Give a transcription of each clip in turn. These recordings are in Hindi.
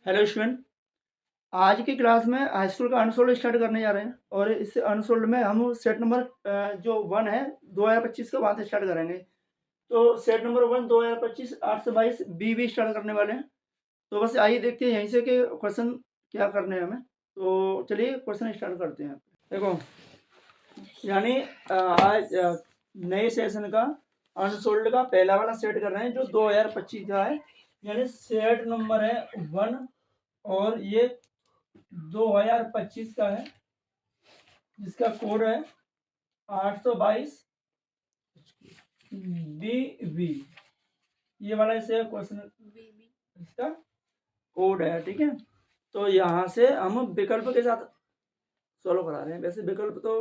हेलो स्टूडेंट, आज की क्लास में हाई स्कूल का अनसोल्ड स्टार्ट करने जा रहे हैं और इस अनसोल्ड में हम सेट नंबर जो 1 है 2025 का वहाँ से स्टार्ट करेंगे। तो सेट नंबर 1 2025 8 से 22 बी स्टार्ट करने वाले हैं। तो बस आइए देखते हैं यहीं से कि क्वेश्चन क्या करने हैं हमें। तो चलिए क्वेश्चन स्टार्ट करते हैं। देखो यानी आज नए सेशन का अनसोल्ड का पहला वाला सेट कर रहे हैं जो 2025 का है, यानी सेट नंबर है 1 और ये 2025 का है जिसका कोड है 822 BV। ये वाला इसे क्वेश्चन इसका कोड है, ठीक है। तो यहाँ से हम विकल्प के साथ सॉल्व करा रहे हैं। वैसे विकल्प तो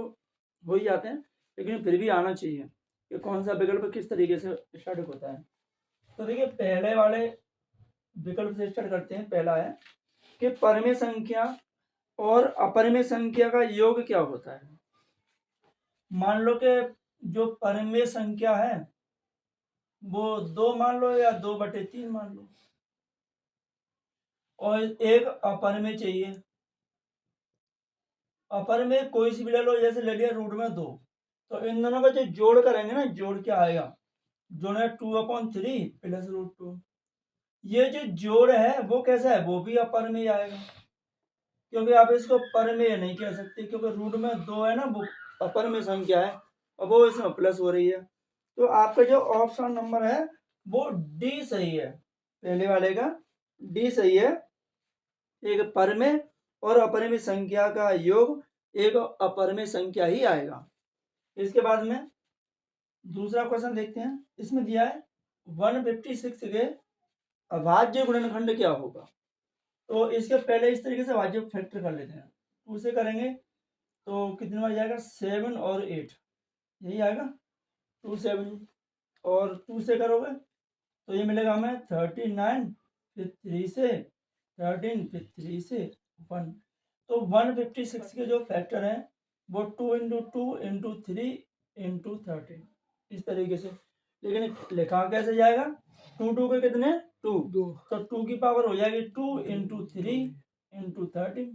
हो ही जाते हैं, लेकिन फिर भी आना चाहिए कि कौन सा विकल्प किस तरीके से स्टार्ट होता है। तो देखिए पहले वाले विकल्प से स्टार्ट करते हैं। पहला है कि परिमेय संख्या और अपरिमेय संख्या का योग क्या होता है। मान लो कि जो परिमेय संख्या है वो 2 मान लो या 2/3 मान लो, और एक अपरिमेय चाहिए। अपरिमेय कोई सी भी ले लो, जैसे ले लिया √2। तो इन दोनों का जो जोड़ करेंगे ना, जोड़ क्या आएगा, जोड़ है 2/3 प्लस √2। ये जो जोड़ है वो कैसा है, वो भी अपरिमेय आएगा, क्योंकि आप इसको परिमेय नहीं कह सकते, क्योंकि √2 है ना, वो अपरिमेय संख्या है और वो इसमें प्लस हो रही है। तो आपका जो ऑप्शन नंबर है वो डी सही है। पहले वाले का डी सही है। एक परिमेय और अपरिमेय संख्या का योग एक अपरिमेय संख्या ही आएगा। इसके बाद में दूसरा क्वेश्चन देखते हैं। इसमें दिया है 156 के अभाज्य गुणनखंड क्या होगा। तो इसके पहले इस तरीके से अभाज्य फैक्टर कर लेते हैं। उसे करेंगे तो कितने बार जाएगा, 7 और 8, यही आएगा 2 7। और 2 से करोगे तो ये मिलेगा हमें 39, फिर 3 से 13, फिर 3 से 1। तो 156 के जो फैक्टर हैं वो 2 × 2 × 3 × 13 इस तरीके से। लेकिन लिखा कैसे जाएगा, 2 के कितने 2, तो 2 की पावर हो जाएगी 2 × 3 × 13।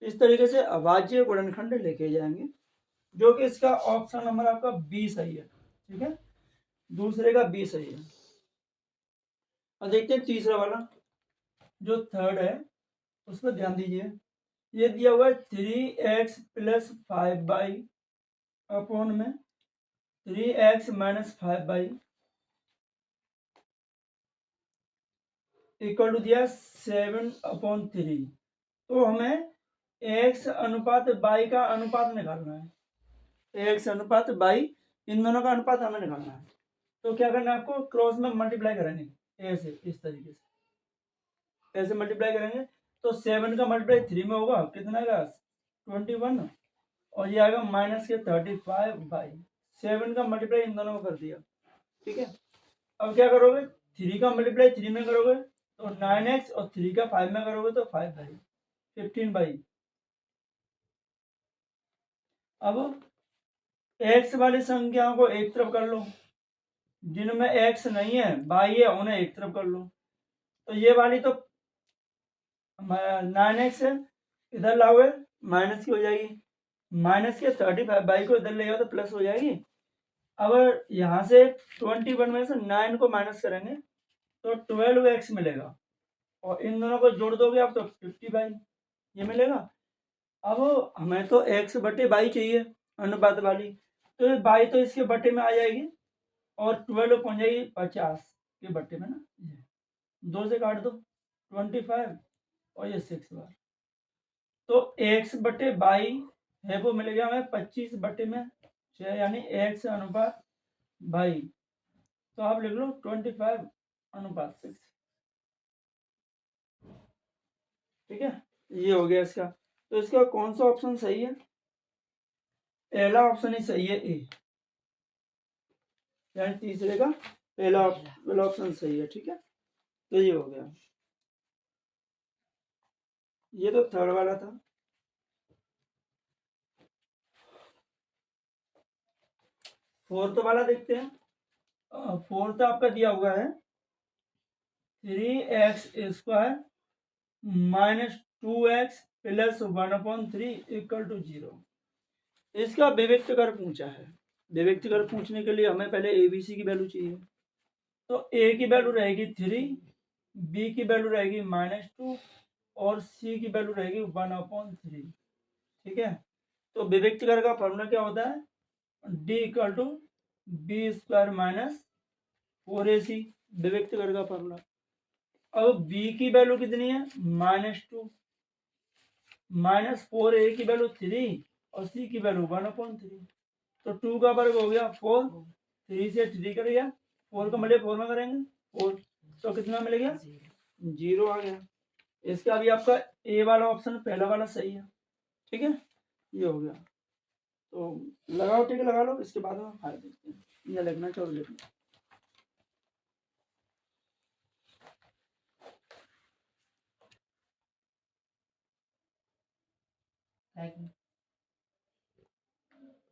इस तरीके से अभाज्य गुणनखंड लिखे जाएंगे, जो कि इसका ऑप्शन नंबर आपका बी सही है, ठीक है। दूसरे का बी सही है। अब देखते हैं तीसरा वाला जो थर्ड है, उस पर ध्यान दीजिए। ये दिया हुआ है 3x + 5y अपॉन में 3x - 5y इक्वल टू दिया 7/3। तो हमें x अनुपात y का अनुपात निकालना है। x अनुपात y, इन दोनों का अनुपात हमें निकालना है। तो क्या करना है आपको, क्रॉस में मल्टीप्लाई करेंगे ऐसे, इस तरीके से ऐसे मल्टीप्लाई करेंगे। तो 7 का मल्टीप्लाई 3 में होगा, कितना आएगा 21, और ये आएगा -35/। 7 का मल्टीप्लाई इन दोनों में कर दिया, ठीक है। अब क्या करोगे, 3 का मल्टीप्लाई 3 में करोगे तो 9x, और 3 का 5 में करोगे तो 5/, 15/। अब x वाली संख्याओं को एक तरफ कर लो, जिनमें x नहीं है y है उन्हें एक तरफ कर लो। तो ये वाली तो 9x है, इधर लाओगे माइनस की हो जाएगी, माइनस के 35/, को इधर ले जाओ तो प्लस हो जाएगी। अब यहाँ से 21 में से 9 को माइनस करेंगे तो 12x मिलेगा, और इन दोनों को जोड़ दोगे आप तो 50/, ये मिलेगा। अब हमें तो x/y चाहिए अनुपात वाली, तो ये y तो इसके बटे में आ जाएगी, और 12 पहुंच जाएगी 50 के बटे में ना, 2 से काट दो 25, और ये 6 बार। तो x/y है वो मिलेगा हमें 25/6, यानी x अनुपात y। तो आप लिख लो 25/6, ठीक है। ये हो गया इसका। तो इसका कौन सा ऑप्शन सही है, पहला ऑप्शन ही सही है, ए, यानी तीसरे का पहला ऑप्शन सही है, ठीक है। तो ये हो गया। ये तो थर्ड वाला था। फोर्थ वाला देखते हैं। फोर्थ आपका दिया हुआ है 3x² -2x plus 1/3 equal to 0। इसका विविक्त कर पूछा है। विविक्त कर पूछने के लिए हमें पहले ABC की वैल्यू चाहिए। तो A की वैल्यू रहेगी 3, B की वैल्यू रहेगी -2 और C की वैल्यू रहेगी 1/3। ठीक है, तो विविक्त कर का फॉर्मूला क्या होता है? D equal to B² minus 4AC, विविक्त कर का फॉर्मूला। अब B की वैल्यू कितनी है? -2, -4A की वैल्यू 3 और C की वैल्यू 1/3। तो 2 का वर्ग हो गया 4, 3 से 3 कर गया, 4 को मल्टीप्लाई 4 में करेंगे 4, तो कितना मिल गया? 0 आ गया। इसका भी आपका ए वाला ऑप्शन पहला वाला सही है। ठीक है, ये हो गया। तो लगाओ, ठीक है, लगा लो, इसके बाद हम फाइल देखते हैं या लिखना चाहो लिखना।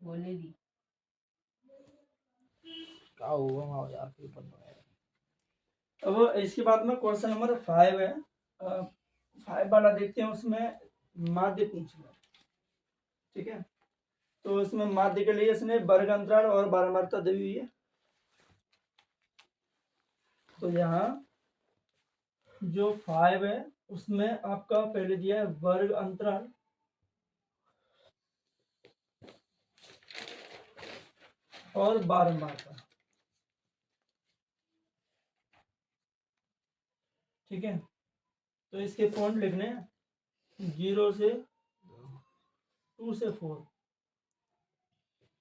बोलेगी क्या हुआ यार, पेपर में अब इसके बाद में क्वेश्चन नंबर 5 है। 5 वाला देखते हैं, उसमें माध्य पूछना है। ठीक है, तो इसमें माध्य के लिए इसने वर्ग अंतराल और बारंबारता दी हुई है। तो यहाँ जो 5 है उसमें आपका पहले दिया है वर्ग अंतराल और बारंबारता। ठीक है, तो इसके पॉइंट लिखने हैं 0 से 2 से 4,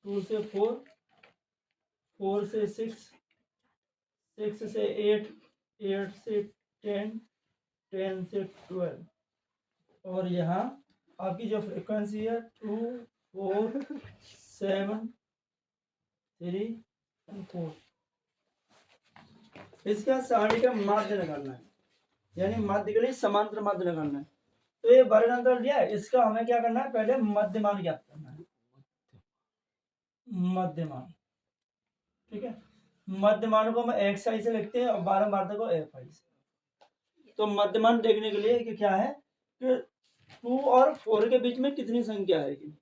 2 से 4, 4 से 6, 6 से 8, 8 से 10, 10 से 12। और यहाँ आपकी जो फ्रीक्वेंसी है 2, 4, 7, 3 और 4। इसका सारणी का माध्य निकालना है, यानी माध्य के लिए समांतर माध्य निकालना है। तो ये वर्ग अंतराल दिया है, इसका हमें क्या करना है? पहले मध्यमान ज्ञात करना है, मध्यमान। ठीक है, मध्यमान को हम XI से लिखते हैं और बारंबारता को FI से। तो मध्यमान देखने के लिए कि क्या है कि 2 और 4 के बीच में कितनी संख्या आएगी,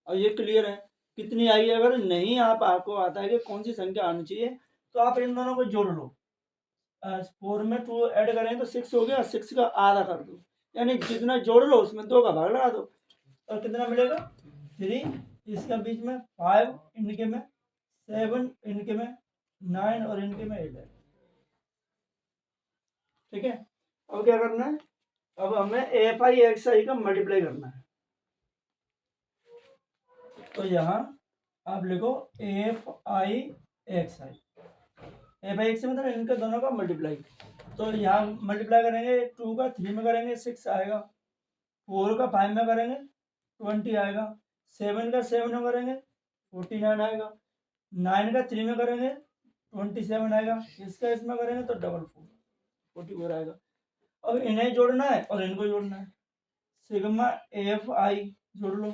और ये क्लियर है कितनी आएगी। अगर नहीं आपको आता है कि कौन सी संख्या आनी चाहिए, तो आप इन दोनों को जोड़ लो। 4 में 2 ऐड करें तो 6 हो गया, 6 का आधा कर दो, यानी जितना जोड़ लो उसमें 2 का भाग लगा दो, और कितना मिलेगा? 3। इसका बीच में 5, इनके में 7, इनके में 9 और इनके में 8 है। ठीक है, अब क्या करना है? अब हमें FI XI का मल्टीप्लाई करना है। तो यहाँ आप लिखो FI XI। FI XI मतलब इनके दोनों का मल्टीप्लाई। तो यहाँ मल्टीप्लाई करेंगे, 2 का 3 में करेंगे 6 आएगा, 4 का 5 में करेंगे 20 आएगा, 7 का 7 में करेंगे 49 आएगा, 9 का 3 में करेंगे 27 आएगा, इसका इसमें करेंगे तो 44 आएगा। अब इन्हें जोड़ना है और इनको जोड़ना है। सिग्मा FI जोड़ लो।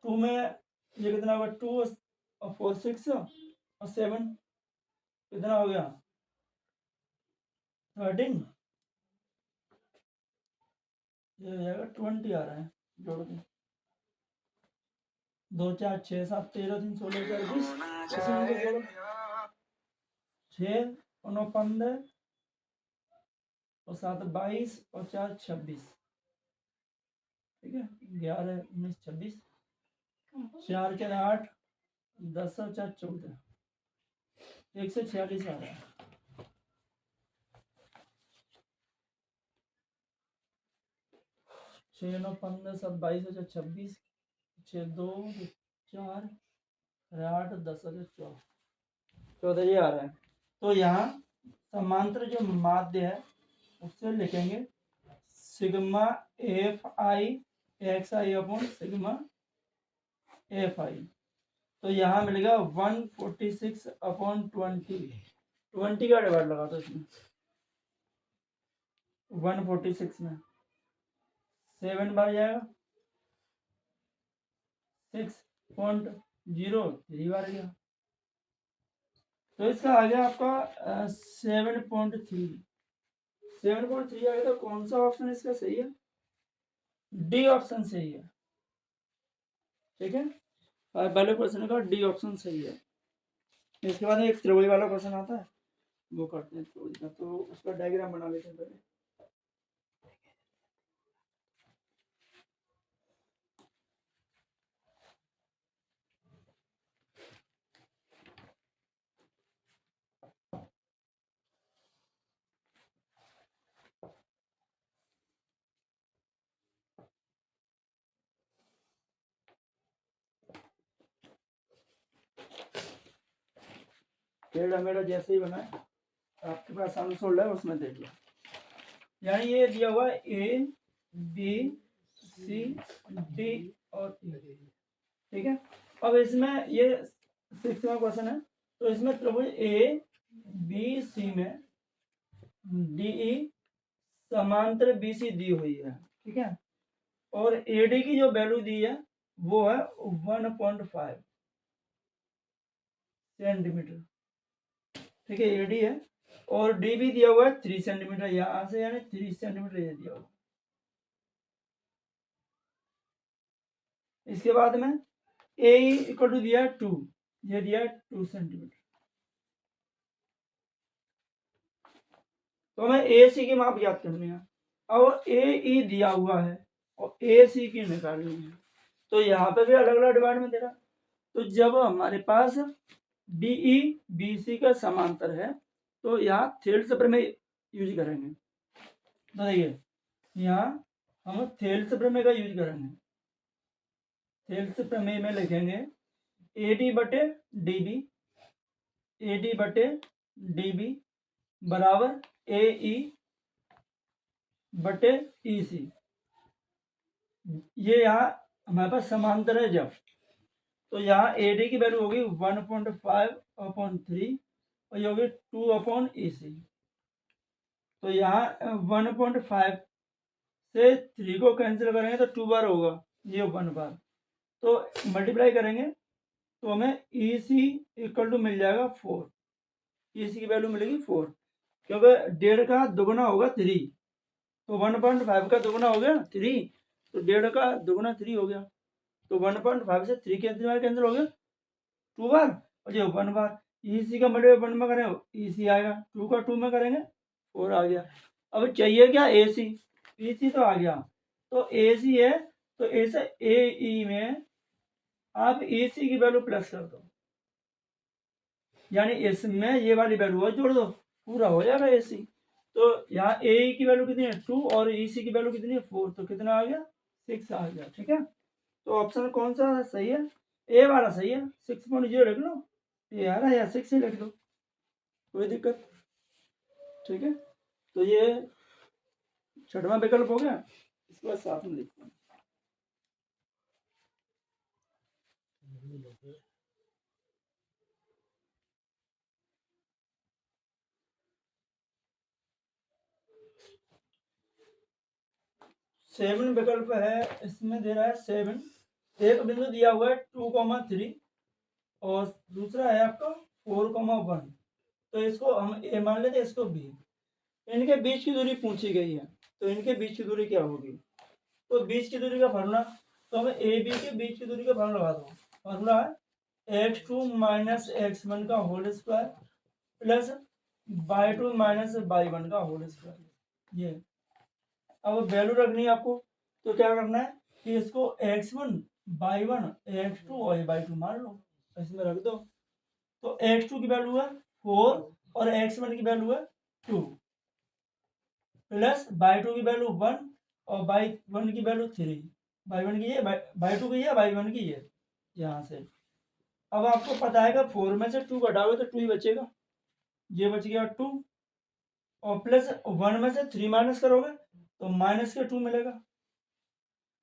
2 में ये कितना होगा? 2 और 4 6 और 7 कितना हो गया? 13। ये हो जाएगा 20 आ रहा है, जोड़ के 2 4 6 7 13 3 16 4 20, इसमें इनको जोड़ो 6 और 9 15 और 7 22 और 4 26। ठीक है, 11 19 26, 4 4 8, 10 और 4 14, 146 आ रहा है। 6 9 15 7 22 और 26, 6 2 4 8 10 और 14 ये आ रहा है। तो यहाँ समांतर जो माध्य है उससे लिखेंगे sigma FI XI upon sigma FI। तो यहाँ मिलेगा 146 अपॉन 20 का डिवाइड लगा दो इसमें, 146 में 7 बार जाएगा, 6.03 बार गया, तो इसका आ गया आपका 7.3 7.3 आएगा तो कौन सा ऑप्शन इसका सही है? डी ऑप्शन सही है। ठीक है, और पहले क्वेश्चन का डी ऑप्शन सही है। इसके बाद एक त्रिभुज वाला क्वेश्चन आता है, वो करते हैं त्रिभुज का, तो उसका डायग्राम बना लेते हैं पहले। टेढ़ा मेढ़ा जैसे ही बना है, आपके पास आंसर है उसमें देख लो। यानी ये दिया हुआ है ए बी सी डी और ई। ठीक है, अब इसमें ये 6वां क्वेश्चन है, तो इसमें त्रिभुज ए बी सी में डी ई समांतर बी सी दी हुई है। ठीक है, और ए डी की जो वैल्यू दी है वो है 1.5 सेंटीमीटर। ठीक है, ए डी है, और डी भी दिया हुआ है 3 सेंटीमीटर यहाँ से, यानी 3 सेंटीमीटर ये दिया हुआ। इसके बाद में ए इक्वल टू दिया है 2, ये दिया है 2 सेंटीमीटर। तो हमें ए सी की माप याद करनी है। अब ए ई दिया हुआ है और ए सी की निकालनी है, तो यहाँ पे भी अलग अलग डिपार्टमेंट दे रहा। तो जब हमारे पास डी ई बी सी का समांतर है, तो यहाँ थेल्स प्रमेय यूज करेंगे। तो देखिए यहाँ हम थेल्स प्रमेय का यूज करेंगे। थेल्स प्रमेय में लिखेंगे ए डी बटे डी बी, ए डी बटे डी बी बराबर ए ई बटे ई सी। ये यहाँ हमारे पास समांतर है जब, तो यहाँ ए डी की वैल्यू होगी 1.5/3 और ये होगी 2/EC। तो यहाँ 1.5 से 3 को कैंसिल करेंगे तो 2 बार होगा, ये 1 बार, तो मल्टीप्लाई करेंगे तो हमें EC इक्वल टू मिल जाएगा 4। EC की वैल्यू मिलेगी 4, क्योंकि 1.5 का दुगना होगा 3, तो 1.5 का दुगना हो गया 3, तो 1.5 का दुगना 3 हो गया, तो 1.5 से 3 कैंसिल हो गया 2 बार, और ये 1 बार। EC का मल्टीप्लाई 1 में करें EC आएगा, 2 का 2 में करेंगे 4 आ गया। अब चाहिए क्या AC, EC तो आ गया, तो AC है, तो ऐसे AE में आप EC की वैल्यू प्लस कर दो, यानी इसमें ये वाली वैल्यू और जोड़ दो, पूरा हो जाएगा AC। तो यहाँ AE की वैल्यू कितनी है 2 और EC की वैल्यू कितनी है 4, तो कितना आ गया 6 आ गया। ठीक है, तो ऑप्शन कौन सा सही है? ए वाला सही है, 6.0 लिख लो, ये आ रहा है या 6 ही लिख लो, कोई दिक्कत। ठीक है, तो ये 6वां विकल्प हो गया। इसके बाद साथ में लिखते हैं। सेवन विकल्प है, इसमें दे रहा है 7, एक बिंदु दिया हुआ है 2,3 और दूसरा है आपका 4,1, तो इसको हम ए मान लेते हैं, इसको बी। इनके बीच की दूरी पूछी गई है, तो इनके बीच की दूरी क्या होगी? तो बीच की दूरी का फार्मूला, तो हमें ए बी के बीच की दूरी का फार्मूला लगा दो। फार्मूला है x2 माइनस x1 का whole square plus y2 minus y1 का होल स्क्वायर। ये अब वैल्यू रखनी है आपको, तो क्या करना है कि इसको x1 y1 x2 और y2 मान लो, इसमें रख दो। तो x2 की वैल्यू है 4 और x1 की वैल्यू है 2 प्लस y2 की वैल्यू 1 और y1 की वैल्यू 3, y1 की है y2 की है y1 की है यहाँ से। अब आपको पता है कि 4 में से 2 घटाओगे तो 2 ही बचेगा, ये बच गया 2, और प्लस 1 में से 3 माइनस करोगे तो माइनस के 2 मिलेगा,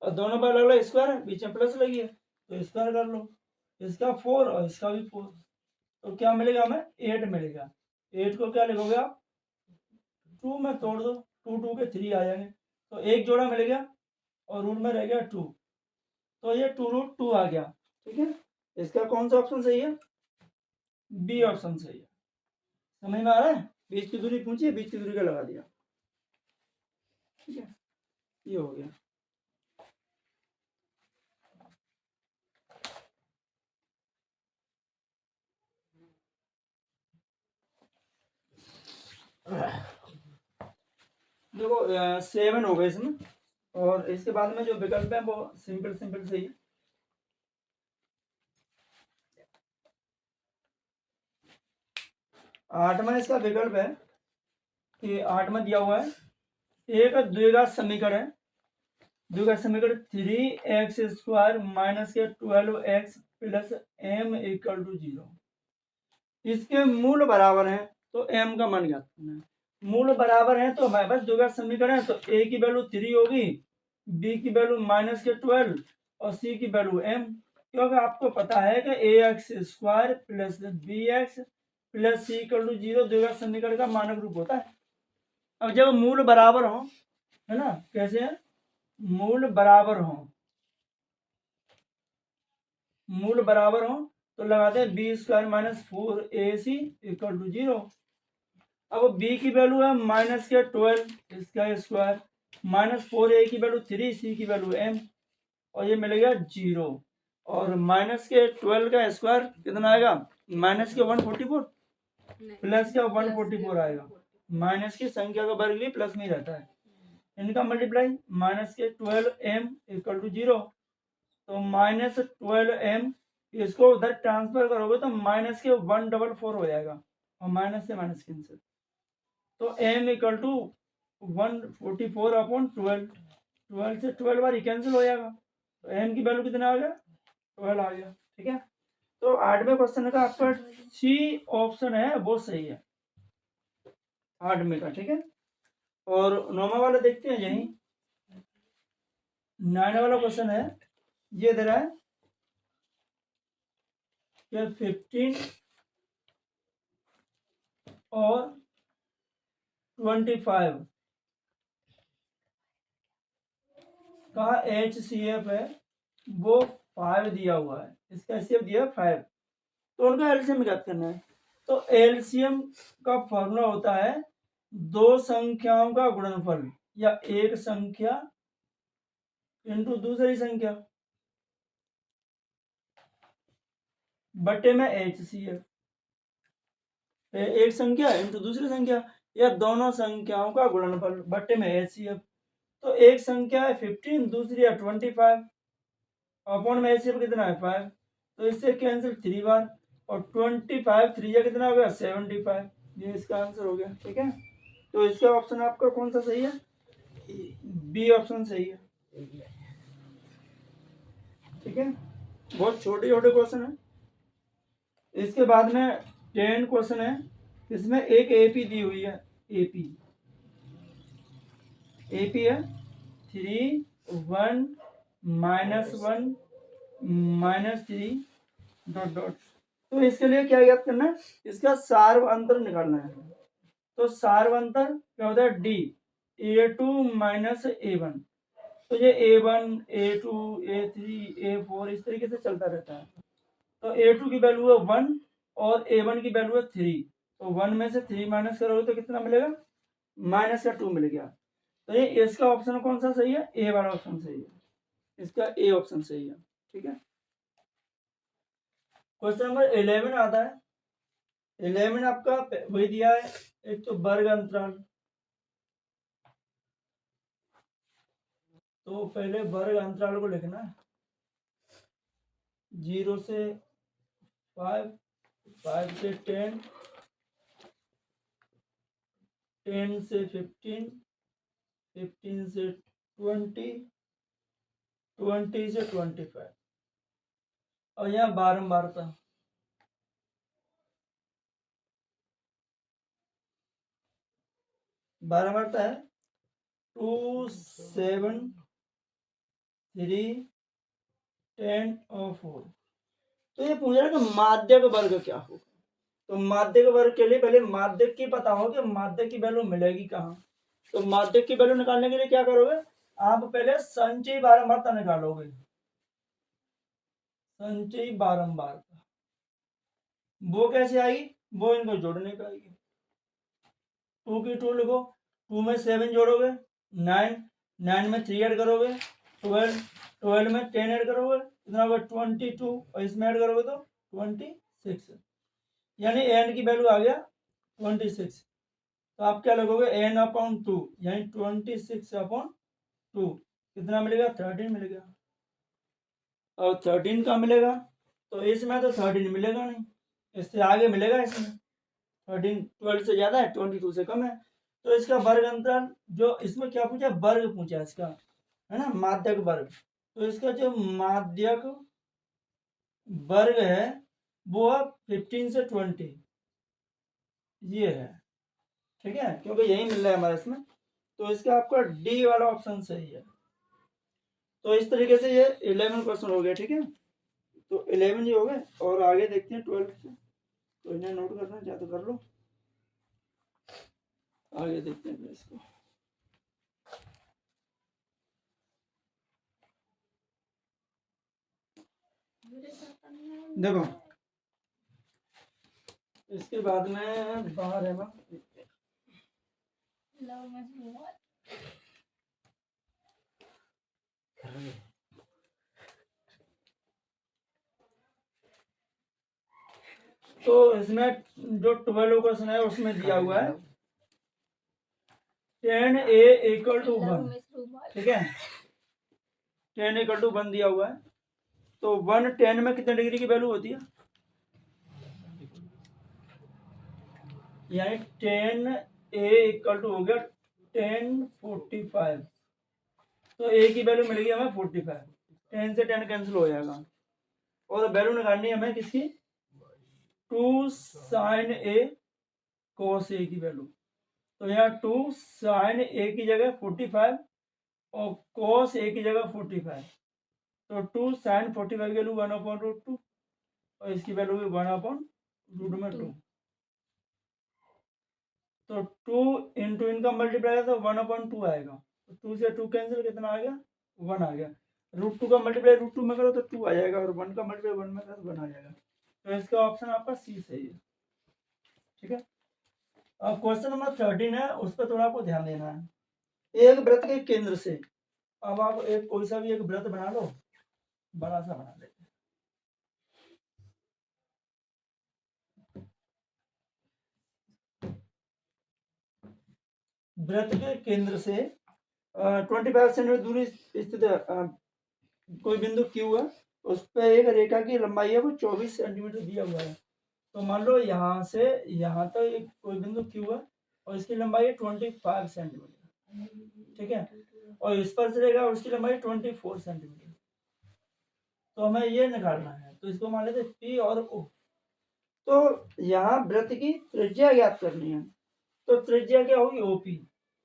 और दोनों पर अलग अलग स्क्वायर है, बीच में प्लस लगी है तो स्क्वायर कर लो, इसका 4 और इसका भी 4, तो क्या मिलेगा हमें 8 मिलेगा। 8 को क्या लिखोगे आप 2 में तोड़ दो, 2 2 के 3 आ जाएंगे, तो एक जोड़ा मिल गया और रूट में रह गया 2, तो ये 2√2 आ गया। ठीक है, इसका कौन सा ऑप्शन सही है? बी ऑप्शन सही है। समझ में आ रहा है? बीच की दूरी पूछी है, बीच की दूरी का लगा दिया। ठीक है, ये हो गया। देखो 7 हो गए इसमें, और इसके बाद में जो विकल्प है वो सिंपल सिंपल से ही। आठवां इसका विकल्प है कि 8वां दिया हुआ है एक द्विघात समीकरण है। द्विघात समीकरण 3x² माइनस के 12x plus m equal to 0। इसके मूल बराबर हैं तो m का मान ज्ञात करना है। मूल बराबर है तो हमारे पास द्विघात समीकरण है, तो a की वैल्यू 3 होगी, b की वैल्यू माइनस के 12 और c की वैल्यू m, क्योंकि आपको पता है कि ax² plus bx plus c equal to 0 द्विघात समीकरण का मानक रूप होता है। अब जब मूल बराबर हो, है ना, कैसे है, मूल बराबर हो, मूल बराबर हो तो लगाते हैं b² minus 4ac equal to 0। अब b की वैल्यू है माइनस के 12 इसका स्क्वायर माइनस 4a की वैल्यू 3, c की वैल्यू m, और ये मिलेगा 0। और माइनस के 12 का स्क्वायर कितना आएगा, माइनस के 144 प्लस का 144 आएगा। माइनस की संख्या का वर्ग भी प्लस में ही रहता है। इनका मल्टीप्लाई माइनस के 12m इक्वल टू 0, तो माइनस 12m, इसको उधर ट्रांसफर करोगे तो माइनस के 144 हो जाएगा, और माइनस से माइनस कैंसिल, तो m इक्वल टू 144 अपॉन 12, 12 से 12 बार कैंसिल हो जाएगा, तो m की वैल्यू कितना आ गया, 12 आ गया। ठीक है, तो 8वें क्वेश्चन का आपका सी ऑप्शन है वो सही है, 8वें का। ठीक है, और 9वां वाला देखते हैं यही। 9 वाला क्वेश्चन है, ये दे रहा है कि 15 और 25 का HCF है वो 5 दिया हुआ है, इसका HCF दिया है 5, तो उनका एलसीएम ज्ञात करना है। तो एलसीएम का फॉर्मूला होता है दो संख्याओं का गुणनफल या एक संख्या इनटू दूसरी संख्या बटे में HCF, एक संख्या इनटू दूसरी संख्या या दोनों संख्याओं का गुणनफल बटे में HCF। तो एक संख्या है 15, दूसरी है 25, अपॉन में HCF कितना है 5, तो इससे कैंसिल 3 बार, और 25 3 या कितना हो गया 75, ये इसका आंसर हो गया। ठीक है, तो इसका ऑप्शन आपका कौन सा सही है, बी ऑप्शन सही है। ठीक है, बहुत छोटे छोटे क्वेश्चन है। इसके बाद में 10 क्वेश्चन है, इसमें एक एपी दी हुई है, एपी है 3 1 -1 -3 डॉट डॉट। तो इसके लिए क्या याद करना है, इसका सार्व अंतर निकालना है। तो सार्व अंतर क्या होता है, डी A2 माइनस A1, तो ये A1 A2 A3 A4 इस तरीके से चलता रहता है। तो A2 की वैल्यू है 1 और A1 की वैल्यू है 3, तो 1 में से 3 माइनस करोगे तो कितना मिलेगा, माइनस का 2 मिल गया। तो ये इसका ऑप्शन कौन सा सही है, ए वाला ऑप्शन सही है, इसका ए ऑप्शन सही है। ठीक है, क्वेश्चन नंबर 11 आता है। 11 आपका वही दिया है, एक तो वर्ग अंतराल, तो पहले वर्ग अंतराल को लिखना है, 0 से 5, 5 से 10, 10 से 15, 15 से 20, 20 से 25, और यहाँ बारंबारता, बारंबारता है 2 7 3 10 और 4। तो ये पूछ रहा है कि माध्यक वर्ग क्या हो, तो माध्यक वर्ग के लिए पहले माध्यक की पता हो कि माध्यक की वैल्यू मिलेगी कहाँ। तो माध्यक की वैल्यू निकालने के लिए क्या करोगे, आप पहले संचयी बारंबारता निकालोगे, संचयी बारंबारता वो कैसे आएगी, वो इनको जोड़ने पे आएगी। 2 की 2 लिखो, 2 में 7 जोड़ोगे 9, 9 में 3 ऐड करोगे 12, 12 में 10 ऐड करोगे कितना होगा 22, और इसमें ऐड करोगे तो 26, यानी एन की वैल्यू आ गया 26। तो आप क्या लगोगे एन अपॉन 2 यानी 26/2 कितना मिलेगा 13 मिलेगा। और 13 का मिलेगा तो इसमें तो 13 मिलेगा नहीं, इससे आगे मिलेगा इसमें 13 12 से ज़्यादा है 22 से कम है। तो इसका वर्ग अंतराल जो इसमें क्या पूछा वर्ग पूछा इसका है ना माध्यक वर्ग। तो इसका जो माध्यक वर्ग है वो है 15 से 20 ये है, ठीक है, क्योंकि यही मिल रहा है हमारे इसमें। तो इसका आपका डी वाला ऑप्शन सही है। तो इस तरीके से ये 11 क्वेश्चन हो गया, ठीक है। तो 11 ये हो गए और आगे देखते हैं 12 से। तो इन्हें नोट करना चाहे तो कर लो, आगे देखते हैं इसको। देखो इसके बाद में बाहर है ना तो इसमें जो 12 क्वेश्चन है उसमें दिया हुआ है 10a = 1, ठीक है, 10 = 1 दिया हुआ है। तो 110 में कितने डिग्री की वैल्यू होती है, यानी 10a = हो गया 1045। तो a की वैल्यू मिलेगी हमें 45, 10 से 10 कैंसिल हो जाएगा और वैल्यू निकालनी है हमें किसकी 2 sin a cos a की वैल्यू। तो यहाँ 2 sin a की जगह 45 और cos a की जगह 45। तो 2 sin 45 की वैल्यू 1/√2 और इसकी वैल्यू भी 1/√2। तो 2 इंटू इनका मल्टीप्लाई तो 1/2 आएगा। तो 2 से 2 कैंसिल कितना आ गया 1 आ गया। √2 का मल्टीप्लाई √2 में करो तो 2 आ जाएगा और 1 का मल्टीप्लाई 1 में करो तो 1 आ जाएगा। तो इसका ऑप्शन आपका सी सही है, ठीक है। अब क्वेश्चन नंबर 13 है, उस पर थोड़ा आपको ध्यान देना है। एक वृत्त के केंद्र से, अब आप एक कोई सा भी एक वृत्त बना लो, बड़ा सा बना लेते हैं। वृत्त के केंद्र से 25 सेंटीमीटर दूरी स्थित कोई बिंदु Q है, उस पर एक रेखा की लंबाई है वो 24 सेंटीमीटर दिया हुआ है। तो मान लो यहाँ से यहाँ तक एक कोई बिंदु Q है और इसकी लंबाई है 25 सेंटीमीटर, ठीक है, और स्पर्श रेखा उसकी लंबाई 24 सेंटीमीटर। तो हमें ये निकालना है, तो इसको मान लेते P और O। तो यहाँ वृत्त की त्रिज्या ज्ञात करनी है, तो त्रिज्या क्या होगी OP,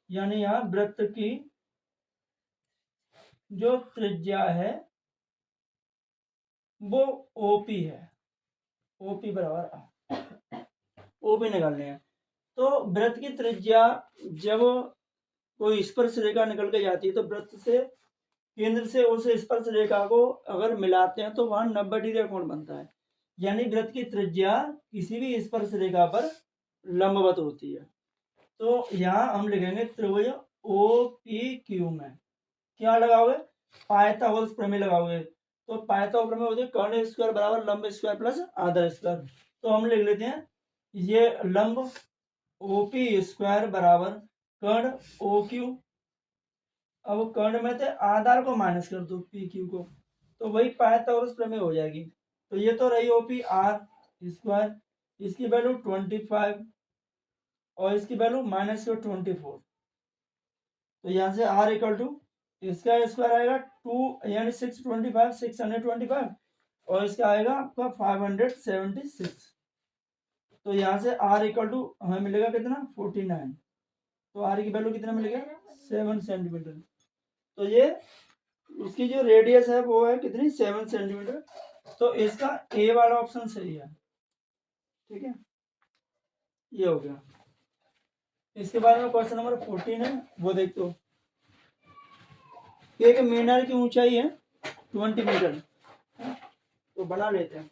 यानी यहाँ वृत्त की जो त्रिज्या है वो OP है, OP बराबर OP निकालने हैं। तो वृत्त की त्रिज्या जब कोई स्पर्श रेखा निकल के जाती है तो वृत्त से केंद्र से उस स्पर्श रेखा को अगर मिलाते हैं तो वहां 90 डिग्री का कोण बनता है, यानी वृत्त की त्रिज्या किसी भी स्पर्श रेखा पर लंबवत होती है। तो यहाँ हम लिखेंगे त्रिभुज OPQ में क्या लगाओगे पाइथागोरस प्रमेय लगाओगे। तो पाइथागोरस प्रमेय होती है कर्ण स्क्वायर बराबर लंब स्क्वायर प्लस आधा स्क्वायर। तो हम लिख लेते हैं ये लंब OP स्क्वायर बराबर कर्ण OQ, अब कर्ण में से आधार को माइनस कर दो PQ को, तो वही पाइथागोरस प्रमेय हो जाएगी। तो ये तो रही OP R स्क्वायर, इसकी वैल्यू 25 और इसकी वैल्यू -24। तो यहाँ से R = इसका स्क्वायर आएगा 2 यानी 625 और इसका आएगा आपका 576। तो यहाँ से R = हमें मिलेगा कितना 49। तो R की वैल्यू कितना मिलेगा 7 सेंटीमीटर। तो ये उसकी जो रेडियस है वो है कितनी 7 सेंटीमीटर। तो इसका A वाला ऑप्शन सही है, ठीक है, ये हो गया। इसके बारे में क्वेश्चन नंबर 14 है, वो देखते हो। एक मीनार की ऊंचाई है 20 मीटर, तो बना लेते हैं।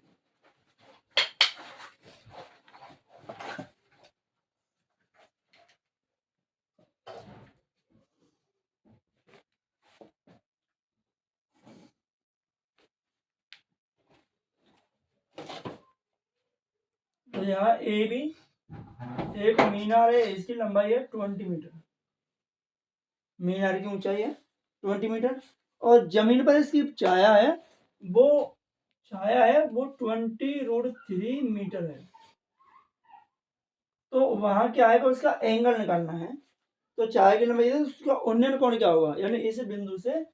यहाँ ए बी एक मीनार है, इसकी लंबाई है 20 मीटर, मीनार की ऊंचाई है 20 मीटर, और जमीन पर इसकी छाया है वो 20√3 मीटर है। तो वहां क्या आएगा, उसका एंगल निकालना है। तो छाया की लंबाई है, तो उसका उन्नयन कोण क्या होगा, यानी इस बिंदु से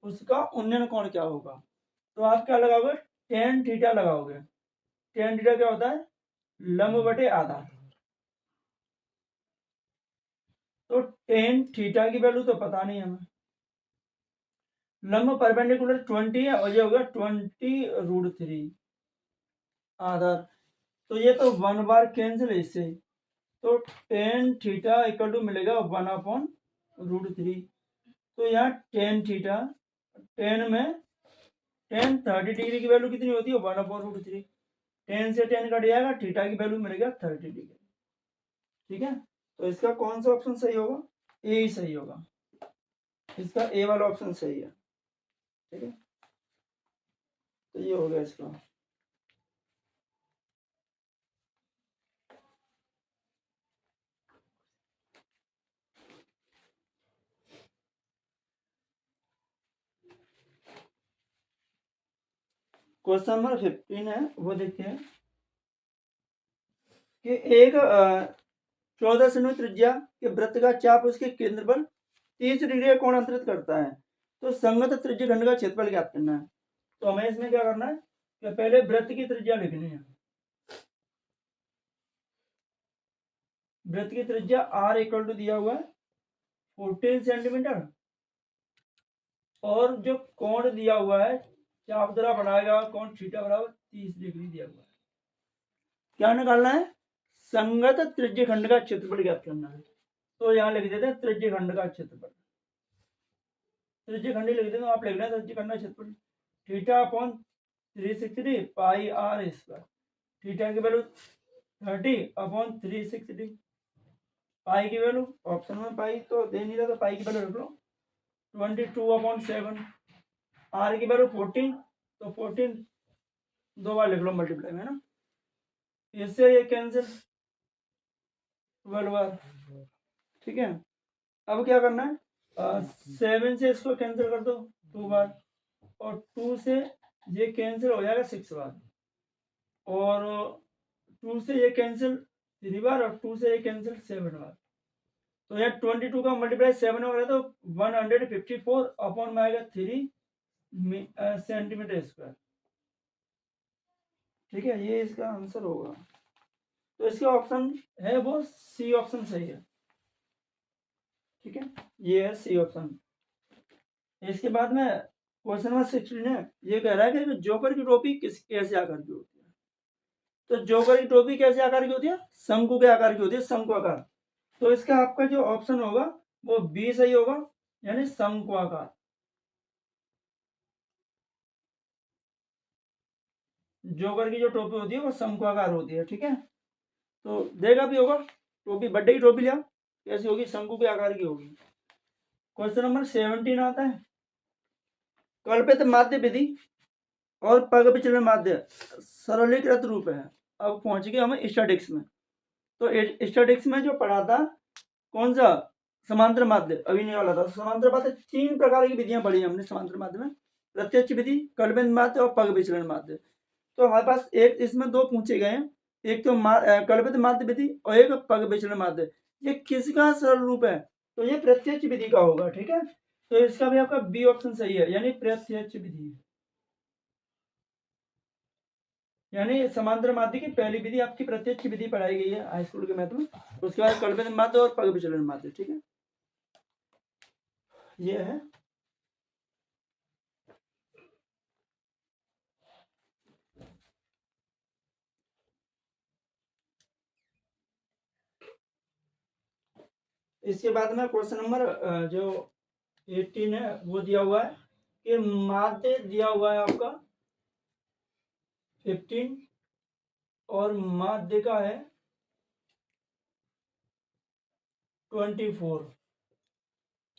उसका उन्नयन कोण क्या होगा। तो आप क्या लगाओगे, टेन थीटा लगाओगे। टेन थीटा क्या होता है, लंब बटे आधार। तो टेन थीटा की वैल्यू तो पता नहीं हमें, लंब परपेंडिकुलर 20 है और ये होगा 20√3 आधार। तो ये तो 1 बार कैंसिल है इससे, तो टेन थीटा इक्वल टू मिलेगा 1/√3। तो यहाँ टेन थीटा, टेन में टेन 30 डिग्री की वैल्यू कितनी होती है, 1/√3। टेन से टेन कट जाएगा, थीटा की वैल्यू मिलेगा 30 डिग्री। ठीक है, तो इसका कौन सा ऑप्शन सही होगा, ए ही सही होगा, इसका ए वाला ऑप्शन सही है। ठीक है, तो ये हो गया इसका। क्वेश्चन नंबर 15 है, वो देखते हैं कि एक 14 सेमी त्रिज्या के वृत्त का चाप उसके केंद्र पर 30 डिग्री का कोण अंतरित करता है, तो संगत त्रिज्य खंड का क्षेत्रफल ज्ञात करना है। तो हमें इसमें क्या करना है कि पहले वृत्त की त्रिज्या लिखनी है। वृत्त की त्रिज्या r इक्वल टू दिया हुआ है 14 सेंटीमीटर, और जो कोण दिया हुआ है चाप द्वारा बनाएगा कोण थीटा बराबर 30 डिग्री दिया हुआ है। क्या निकालना है, संगत त्रिज्य खंड का क्षेत्रफल ज्ञात करना है। तो यहाँ लिख देते हैं त्रिज्य खंड का क्षेत्रफल, त्रिज्य खंड लिख देते हैं, आप लिख लें त्रिज्य खंड का क्षेत्रफल थीटा अपॉन 360 पाई r स्क्वायर। थीटा की वैल्यू 30 अपॉन 360, पाई की वैल्यू ऑप्शन में पाई तो दे नहीं रहा, तो पाई की वैल्यू रख लो 22/7, आर की वैल्यू 14, तो 14 दो बार लिख लो मल्टीप्लाई में, है ना, इससे ये कैंसिल 12 बार। ठीक है, अब क्या करना है, 7 से इसको कैंसिल कर दो 2 बार, और 2 से ये कैंसिल हो जाएगा 6 बार, और 2 से ये कैंसिल 3 बार, और 2 से ये कैंसिल 7 बार। तो यहाँ 22 का मल्टीप्लाई 7 हो रहा है, तो 154 अपॉन में आएगा 3 सेंटीमीटर स्क्वायर। ठीक है, ये इसका आंसर होगा। तो इसका ऑप्शन है वो सी ऑप्शन सही है। ठीक है, ये है सी ऑप्शन। इसके बाद में क्वेश्चन नंबर 16 है, ये कह रहा है कि जोकर की टोपी कैसे आकार की होती है। तो जोकर की टोपी कैसे आकार की होती है, शंकु के आकार की होती है, शंकु आकार। तो इसका आपका जो ऑप्शन होगा वो बी सही होगा, यानी शंकु आकार। जोकर की जो टोपी होती है वो शंकु आकार होती है। ठीक है, तो देखा भी होगा, टोपी बर्थडे की टोपी लिया कैसी होगी, शंकु के आकार की होगी। क्वेश्चन नंबर 17 आता है, कल्पित माध्य विधि और पग विचलन माध्य सरलीकृत रूप है। अब पहुंच गए हम स्टैटिक्स में। तो स्टैटिक्स में जो पढ़ा था कौन सा, समांतर माध्य, अभी नहीं वाला था। समांतर माध्य 3 प्रकार की विधियां पढ़ी हमने समांतर माध्य में, प्रत्यक्ष विधि, कल्पित माध्य और पग विचलन माध्य। तो हमारे पास एक इसमें 2 पूछे गए हैं, एक तो कल्पित माध्य विधि और एक पग विचलन माध्य। ये किसका सरल रूप है, तो ये प्रत्यक्ष विधि का होगा। ठीक है, तो इसका भी आपका बी ऑप्शन सही है, यानी प्रत्यक्ष विधि, यानी समांतर माध्य की पहली विधि आपकी प्रत्यक्ष विधि पढ़ाई गई है हाई स्कूल के मैथ में। उसके बाद कल्पित माध्य और पग विचलन माध्य। ठीक है, ये है। इसके बाद में क्वेश्चन नंबर जो 18 है वो दिया हुआ है कि माध्य दिया हुआ है आपका 15 और माध्य का है 24।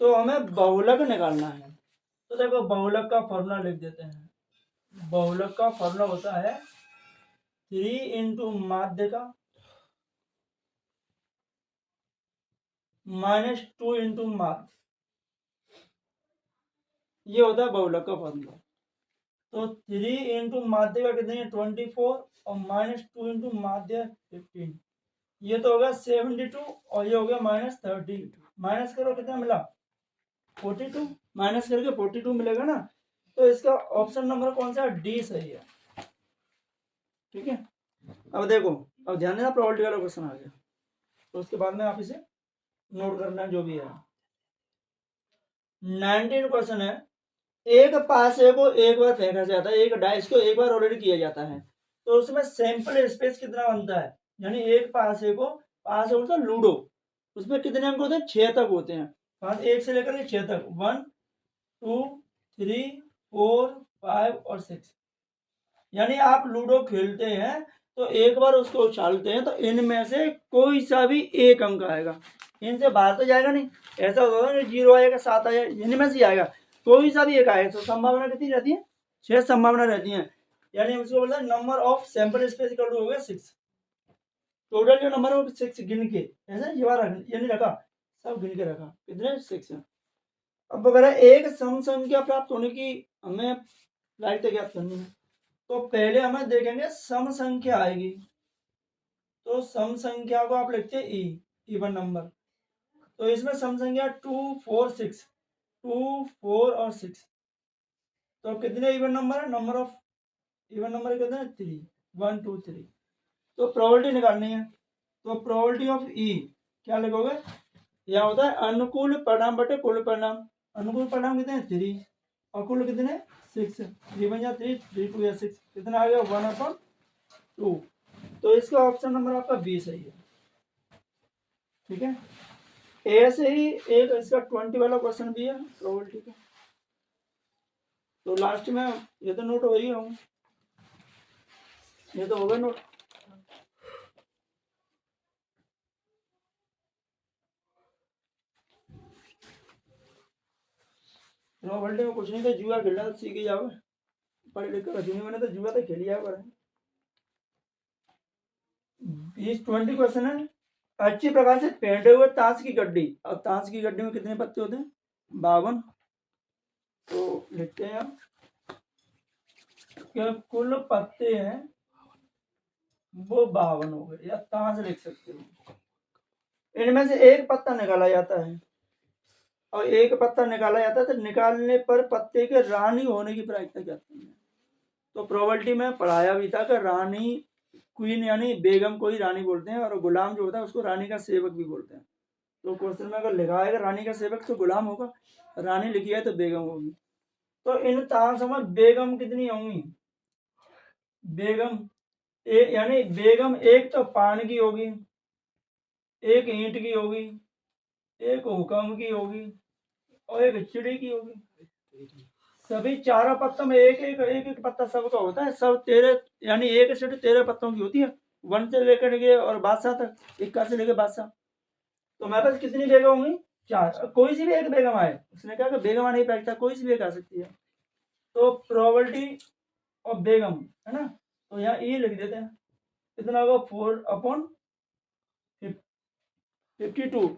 तो हमें बहुलक निकालना है। तो देखो बहुलक का फॉर्मूला लिख देते हैं। बहुलक का फॉर्मूला होता है 3 इंटू माध्य का -2 इंटू माध्य, ये होता है बहुलक का फॉर्मूला। तो 3 इंटू माध्य का कितने 24 और -2 इंटू माध्य 15, ये तो होगा 72 और ये हो गया -30। माइनस करो कितना मिला 42, माइनस करके 42 मिलेगा ना। तो इसका ऑप्शन नंबर कौन सा डी सही है। ठीक है, अब देखो, अब ध्यान देना प्रोबेबिलिटी वाला क्वेश्चन आ गया, तो उसके बाद में आप इसे नोट करना जो भी है। 19 क्वेश्चन है, एक पासे को एक बार फेंका जाता है, एक डाइस को एक बार ऑलरेडी किया जाता है, तो उसमें सैंपल स्पेस कितना बनता है। यानी एक पासे को, पास होता है लूडो, उसमें कितने अंक होते हैं 6 तक होते हैं। पास 1 से लेकर 6 तक, 1 2 3 4 5 और 6। यानी आप लूडो खेलते हैं तो एक बार उसको उछालते हैं तो इनमें से कोई सा भी एक अंक आएगा, इनसे बाहर तो जाएगा नहीं। ऐसा होगा ना 0 आएगा 7 आएगा, इनमें से आएगा कोई सा भी एक आएगा। तो संभावना कितनी रहती है 6 संभावना रहती है। यानी उसको बोलते हैं number of sample space equal to हो गया 6। टोटल जो नंबर है 6 गिन के, ऐसा ये नहीं रखा, सब गिन के रखा, कितने 6 है। अब अगर एक सम संख्या प्राप्त होने की हमें लाइट ज्ञात करनी है, तो पहले हमें देखेंगे सम संख्या आएगी, तो सम संख्या को आप लिखते हैं ई, इवन नंबर। तो इसमें सम संख्या 2 4 6, 2 4 और 6, तो कितने इवन नंबर है, नंबर ऑफ इवन नंबर कितने 3, 1 2 3। तो प्रोबेबिलिटी निकालनी है, तो प्रोबेबिलिटी ऑफ ई क्या लिखोगे, यह होता है अनुकूल परिणाम बटे कुल परिणाम। अनुकूल परिणाम कितने 3 और कुल कितने 6, 3 1 3 3 2 6, कितना आ गया 1/2। तो इसका ऑप्शन नंबर आपका बी सही है। ठीक है, ऐसे ही एक इसका 20 वाला क्वेश्चन भी है प्रोबेबिलिटी का, तो लास्ट में ये तो नोट हो ही हूँ, ये तो होगा नोट। प्रोबेबिलिटी में कुछ नहीं था, जुआ खेलना तो सीख ही जाओगे, पढ़े लिख कर रजनी मैंने तो जुआ तो खेल लिया पर। 20 क्वेश्चन है, अच्छी प्रकार से फेंटे हुए ताश की गड्डी, और ताश की गड्डी में कितने पत्ते होते हैं 52। तो लिखते हैं आप कि कुल पत्ते हैं वो 52 हो गए, या ताश लिख सकते हो। इनमें से एक पत्ता निकाला जाता है, और एक पत्ता निकाला जाता है तो निकालने पर पत्ते के रानी होने की प्रायिकता क्या है। तो प्रोबेबिलिटी में पढ़ाया भी था कि रानी, क्वीन यानी बेगम को ही रानी बोलते हैं, और गुलाम जो होता है उसको रानी का सेवक भी बोलते हैं। तो क्वेश्चन में अगर लिखा है कि रानी का सेवक तो गुलाम होगा, रानी लिखी है तो बेगम होगी। तो इन ताशों में बेगम कितनी होंगी, बेगम यानी बेगम एक तो पान की होगी, एक ईंट की होगी, एक हुक्म की होगी, और एक चिड़ी की होगी। सभी चारों पत्तों में एक एक एक एक पत्ता सबका होता है, सब 13, यानी एक सीट 13 पत्तों की होती है, 1 से लेकर के और बादशाह तक, 21 से लेकर बादशाह। तो मेरे पास कितनी बेगम होंगी 4, कोई सी भी एक बेगम आए, उसने कहा कि बेगम नहीं बैठता, कोई सी भी एक आ सकती है। तो प्रोबेबिलिटी ऑफ बेगम है ना, तो यहाँ ये लिख देते हैं, कितना होगा 4/52।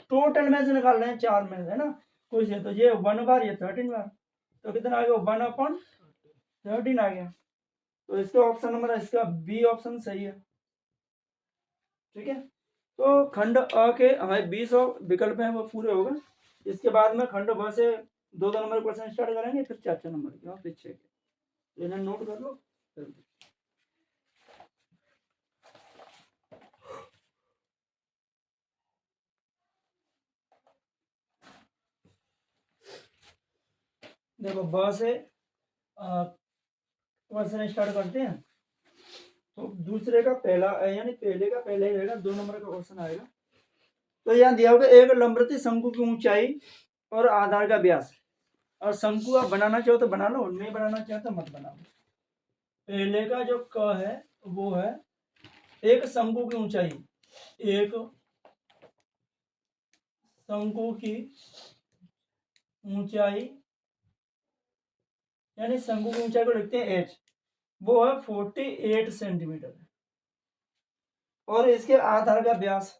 टोटल में से निकाल रहे हैं 4 में से, है ना, कोई से, तो ये 1 बार, ये 13 बार, तो कितना आ गया 1/13 आ गया। तो इसका ऑप्शन नंबर है, इसका बी ऑप्शन सही है। ठीक है, तो खंड अ के हमारे 20 विकल्प हैं वो पूरे हो गए। इसके बाद में खंड ब से 2 नंबर क्वेश्चन स्टार्ट करेंगे, फिर 4 नंबर के और फिर 6 के, इन्हें नोट कर लो। देखो ब से क्वेश्चन स्टार्ट करते हैं। तो दूसरे का पहला यानी पहले का पहले ही रहेगा, 2 नंबर का क्वेश्चन आएगा। तो यहाँ दिया होगा एक लंबवृत्तीय शंकु की ऊंचाई और आधार का व्यास, और शंकु आप बनाना चाहो तो बना लो, नहीं बनाना चाहो तो मत बनाओ। पहले का जो क है वो है एक शंकु की ऊंचाई, एक शंकु की ऊंचाई, यानी शंकु की ऊंचाई को लिखते हैं h, वो है 48 सेंटीमीटर, और इसके आधार का व्यास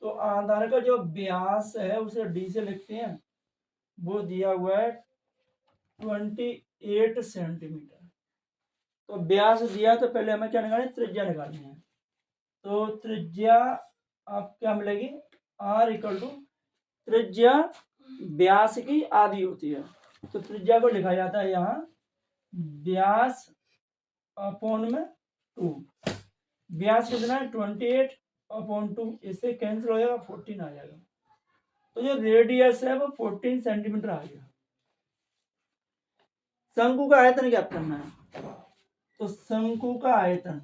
तो आधार का जो व्यास है उसे डी से लिखते हैं, वो दिया हुआ है 28 सेंटीमीटर। तो व्यास दिया तो पहले हमें क्या निकालना है, त्रिज्या निकालनी है। तो त्रिज्या आप क्या मिलेगी, आर इक्वल टू, त्रिज्या व्यास की आधी होती है, तो त्रिज्या को लिखा जाता है यहाँ व्यास अपॉन में 2। व्यास कितना है 28 अपॉन 2, इससे कैंसिल हो जाएगा 14 आ जाएगा। तो जो रेडियस है वो 14 सेंटीमीटर आ गया। शंकु का आयतन क्या करना है, तो शंकु का आयतन,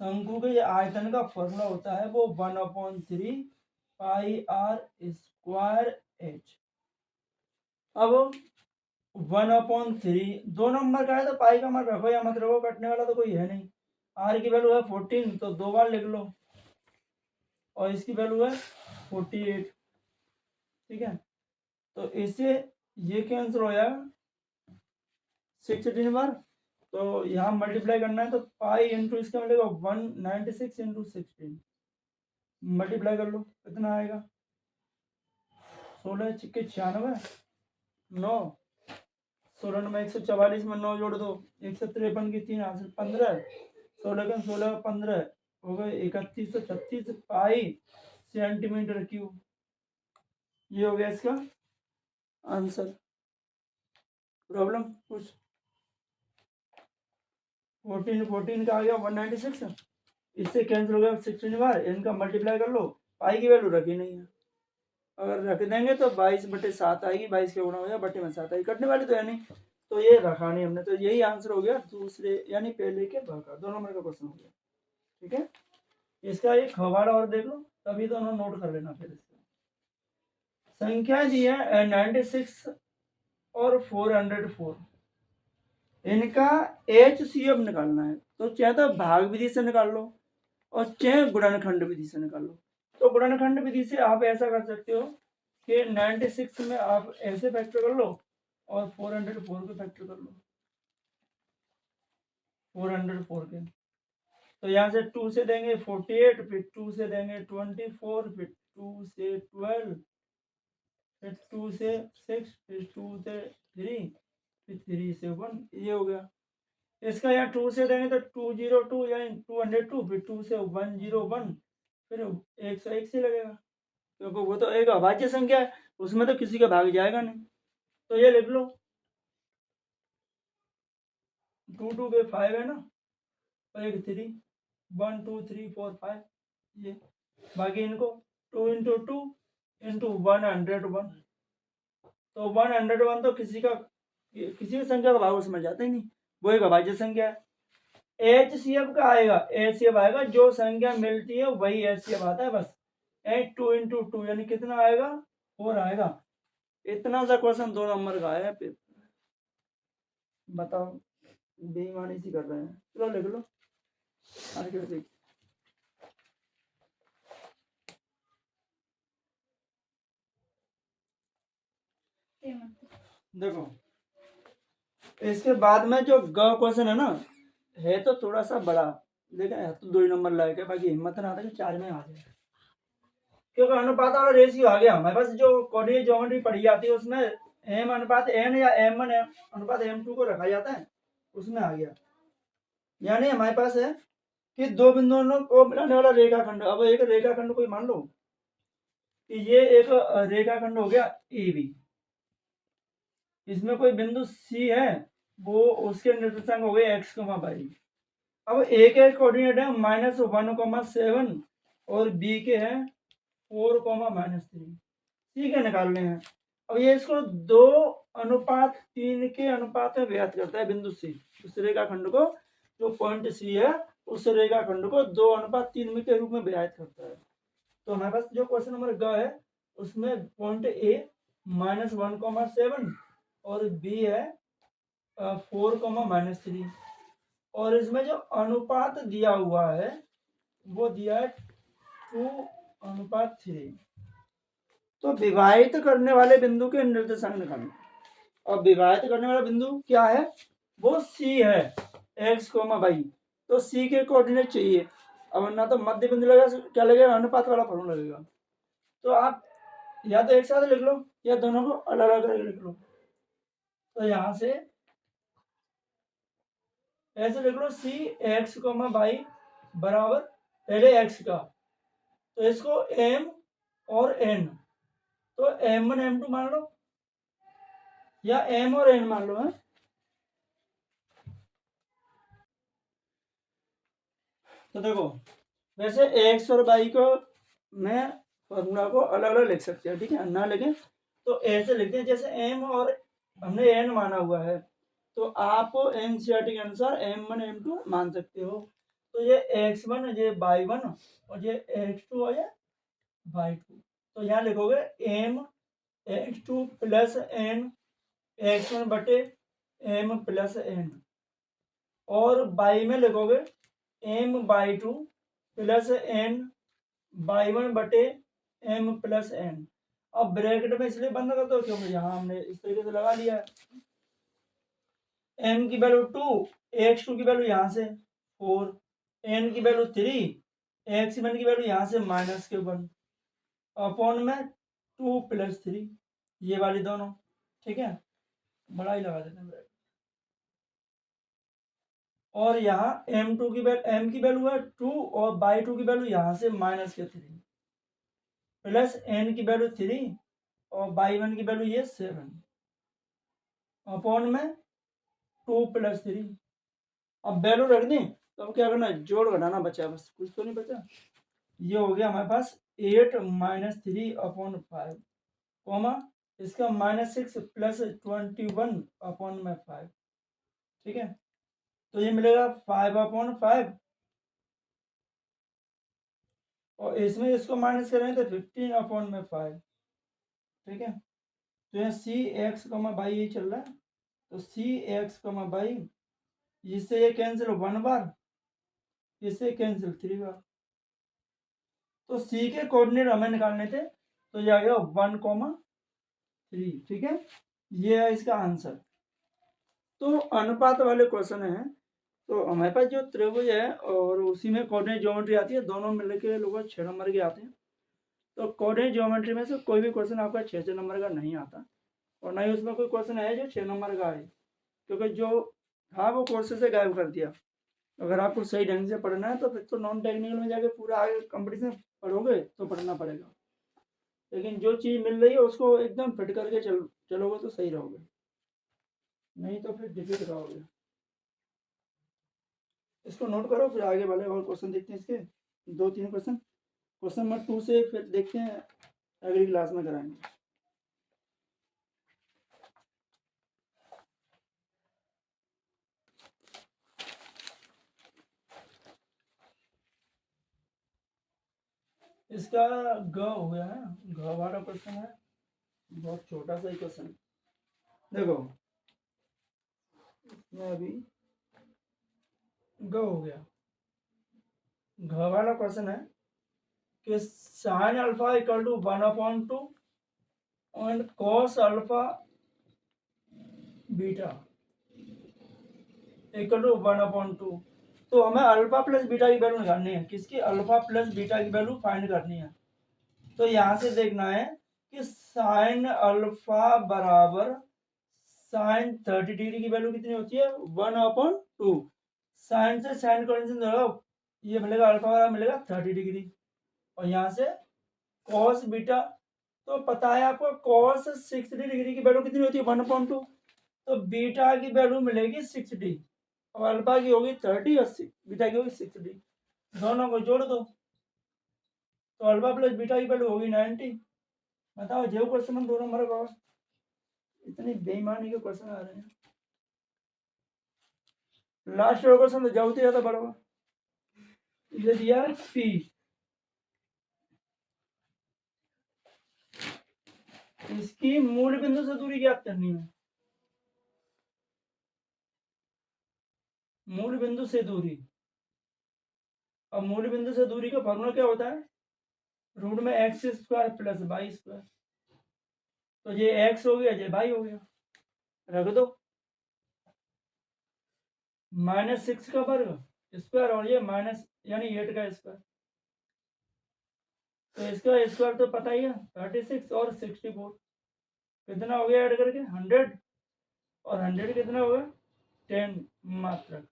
शंकु के आयतन का फॉर्मूला होता है वो 1/3 पाई आर स्क्वायर एच। अब 1/3 दो नंबर का है तो पाई का मान रखो या मत रखो, कटने वाला तो कोई है नहीं। आर की वैल्यू है 14 तो 2 बार लिख लो, और इसकी वैल्यू है 48, ठीक है। तो इससे ये कैंसिल हो जाएगा 16 बार, तो यहाँ मल्टीप्लाई करना है तो पाई इंटू इसका मिलेगा 196 इंटू 16, मल्टीप्लाई कर लो कितना आएगा, 16 छिक्के 96, 9, 16 में 144 में 9 जोड़ दो, 153 की 3 हासिल 15, 16 का 16 15 हो गए 3136 पाई सेंटीमीटर क्यूब। ये हो गया इसका आंसर। प्रॉब्लम कुछ 14 का आ गया 196, इससे कैंसिल हो गया 16 बार, इनका मल्टीप्लाई कर लो, पाई की वैल्यू रखी नहीं है, अगर रख देंगे तो 22/7 आएगी, 22 के गुणा हो जाएगा, बटे में 7 आएगी, कटने वाली तो है नहीं, तो ये रखा नहीं हमने, तो यही आंसर हो गया दूसरे यानी पहले के भाग का, 2 नंबर का क्वेश्चन हो गया, ठीक है। इसका एक खबार और देख लो, तभी दोनों नोट कर लेना। फिर इसका संख्या दी है 96 और 404, इनका HCF निकालना है, तो चाहे तो भाग विधि से निकाल लो और चाहे गुणनखंड विधि से निकाल लो। तो गुणनखंड विधि से आप ऐसा कर सकते हो कि 96 में आप ऐसे फैक्टर कर लो और 404 के फैक्टर कर लो, 404 के, तो यहाँ से 2 से देंगे 48, फिर 2 से देंगे 24, फिर 2 से 12, फिर 2 से 6, फिर 2 से 3, फिर 3 से 1, ये हो गया। इसका यहाँ 2 से देंगे तो 202 यानी 202, फिर 2 से 101, फिर 101 से लगेगा, क्योंकि वो तो एक अभाज्य संख्या है, उसमें तो किसी का भाग जाएगा नहीं, तो ये लिख लो 2 के 5 है ना, और एक 3, 1 2 3 4 5, ये बाकी इनको 2 इंटू 2 इंटू 101, तो 101 तो किसी भी संख्या का भाग उसमें जाता ही नहीं, वो एक अभाज्य संख्या है। HCF का आएगा, HCF आएगा जो संख्या मिलती है वही HCF आता है बस, 2 इंटू 2 यानी कितना आएगा 4 आएगा। इतना सा क्वेश्चन 2 नंबर का आया पेपर, बताओ बेईमानी सी कर रहे हैं, चलो लिख लो आगे देख। देखो इसके बाद में जो ग क्वेश्चन है ना, है तो थोड़ा सा बड़ा, लेकिन है तो 2 ही नंबर लायक है, बाकी हिम्मत ना आता कि 4 में आ जाए, क्योंकि अनुपात वाला रेशियो आ गया हमारे पास, जो कोऑर्डिनेट ज्योमेट्री पढ़ी जाती है उसमें m अनुपात n या m1 अनुपात m2 को रखा जाता है, उसमें आ गया। यानी हमारे पास है कि 2 बिंदुओं को मिलाने वाला रेखाखंड। अब एक रेखाखंड कोई मान लो कि ये एक रेखाखंड हो गया AB, इसमें कोई बिंदु C है, वो उसके निर्देशांक हो गए x, y। अब A के कोऑर्डिनेट है -1,7 और B के हैं 4,-3, C के निकालने हैं। अब ये इसको 2:3 के अनुपात में व्यक्त करता है बिंदु C, उस रेखाखंड को, जो पॉइंट C है उस रेखाखंड को 2:3 के रूप में व्यक्त करता है। तो हमारे पास जो क्वेश्चन नंबर ग है उसमें पॉइंट A -1,7 और B है 4,-3, और इसमें जो अनुपात दिया हुआ है वो दिया है 2:3। तो विभाजित करने वाले बिंदु के निर्देशांक निकालना, और विभाजित करने वाला बिंदु क्या है, वो C है, x, y, तो C के कोऑर्डिनेट चाहिए। अब ना तो मध्य बिंदु लगेगा, क्या लगेगा, अनुपात वाला फॉर्मूला लगेगा। तो आप या तो एक साथ लिख लो या दोनों को अलग अलग करके लिख लो। तो यहाँ से ऐसे लिख लो सी एक्स कोमा बाई बराबर पहले एक्स का, तो इसको एम और एन, तो M1 M2 मान लो या M और N मान लो है। तो देखो वैसे एक्स और वाई को मैं फॉर्मूला को अलग अलग लिख सकते हैं, ठीक है, ना लिखें तो ऐसे लिखते हैं जैसे M और हमने N माना हुआ है, तो आप एनसीईआरटी के अनुसार M1 M2 मान सकते हो। तो ये x1 ये y1 और ये x2 और ये y2, तो यहाँ लिखोगे M x2 plus N x1 बटे M प्लस N, और बाई में लिखोगे M by 2 plus N y1 बटे M प्लस N। अब ब्रैकेट में इसलिए बंद कर दो क्योंकि यहाँ हमने इस तरीके से लगा लिया है। M की वैल्यू 2, x2 की वैल्यू यहाँ से 4, N की वैल्यू 3, x1 की वैल्यू यहाँ से -1 अपॉन में 2 प्लस 3, ये वाली दोनों, ठीक है, बड़ा ही लगा देते हैं ब्रैकेट। और यहाँ M2 की वैल्यू, M की वैल्यू है 2 और बाई 2 की वैल्यू यहाँ से -3 प्लस N की वैल्यू 3 और बाई 1 की वैल्यू ये 7 अपॉन में 2 प्लस 3। अब वैल्यू रख दी तो अब क्या करना है, जोड़ घटाना बचा, बस कुछ तो नहीं बचा। ये हो गया हमारे पास 8 - 3 अपॉन 5 कोमा इसका -6 प्लस 21 अपॉन में 5, ठीक है, तो ये मिलेगा 5 अपॉन 5 और इसमें इसको माइनस करेंगे तो 15 अपॉन में 5, ठीक है। तो यहाँ सी एक्स कमा बाई ये चल रहा है, तो सी एक्स कमा बाई, इससे ये कैंसिल 1 बार, इससे कैंसिल 3 बार, तो सी के कोऑर्डिनेट हमें निकालने थे, तो ये आ गया 1,3, ठीक है, ये है इसका आंसर। तो अनुपात वाले क्वेश्चन है, तो हमारे पास जो त्रिभुज है और उसी में कोऑर्डिनेट ज्योमेट्री आती है, दोनों मिलकर लोग 6 नंबर के आते हैं। तो कोऑर्डिनेट ज्योमेट्री में से कोई भी क्वेश्चन आपका 6 नंबर का नहीं आता, और ना ही उसमें कोई क्वेश्चन है जो 6 नंबर का है, क्योंकि जो था वो कोर्स से गायब कर दिया। अगर आपको सही ढंग से पढ़ना है तो फिर तो नॉन टेक्निकल में जाके पूरा आगे कंपटीशन पढ़ोगे तो पढ़ना पड़ेगा, लेकिन जो चीज़ मिल रही है उसको एकदम फिट करके चलोगे तो सही रहोगे, नहीं तो फिर डिफिट रहोगे। इसको नोट करो, फिर आगे वाले और क्वेश्चन देखते हैं, इसके 2-3 क्वेश्चन, क्वेश्चन नंबर 2 से फिर देखते हैं अगली क्लास में कराएंगे। इसका ग हो गया है, घ वाला क्वेश्चन है, बहुत छोटा सा ही क्वेश्चन। देखो इसमें अभी ग हो गया, घ वाला क्वेश्चन है कि sine alpha equal to 1/2 and cos alpha beta equal to 1/2। तो हमें अल्फा प्लस बीटा की वैल्यू निकालनी है, किसकी, अल्फा प्लस बीटा की वैल्यू फाइंड करनी है। तो यहाँ से देखना है कि साइन अल्फा बराबर साइन 30 डिग्री की वैल्यू कितनी होती है, 1/2। साइन से साइन कैंसिल करो, ये मिलेगा अल्फा बराबर मिलेगा 30 डिग्री, और यहाँ से कॉस बीटा, तो पता है आपको कॉस 60 डिग्री की वैल्यू कितनी होती है, 1/2, तो बीटा की वैल्यू मिलेगी 60 और अल्फा की होगी 30 और बीटा की होगी 60, दोनों को जोड़ दो तो अल्फा प्लस बीटा की वैल्यू होगी 90। बताओ जो क्वेश्चन हम 2 नंबर का, इतनी बेईमानी के क्वेश्चन आ रहे हैं। लास्ट क्वेश्चन तो जाओ ज्यादा बड़ा, ये दिया है पी, इसकी मूल बिंदु से दूरी ज्ञात करनी है, मूल बिंदु से दूरी। अब मूल बिंदु से दूरी का फॉर्मूला क्या होता है, रूट में x² प्लस y², तो ये x हो गया, ये y हो गया, रख दो, -6 का वर्ग स्क्वायर और ये माइनस यानी 8 का स्क्वायर, तो इसका स्क्वायर तो पता ही है 36 और 64 कितना हो गया ऐड करके 100, और 100 कितना हो गया 10 मात्रक।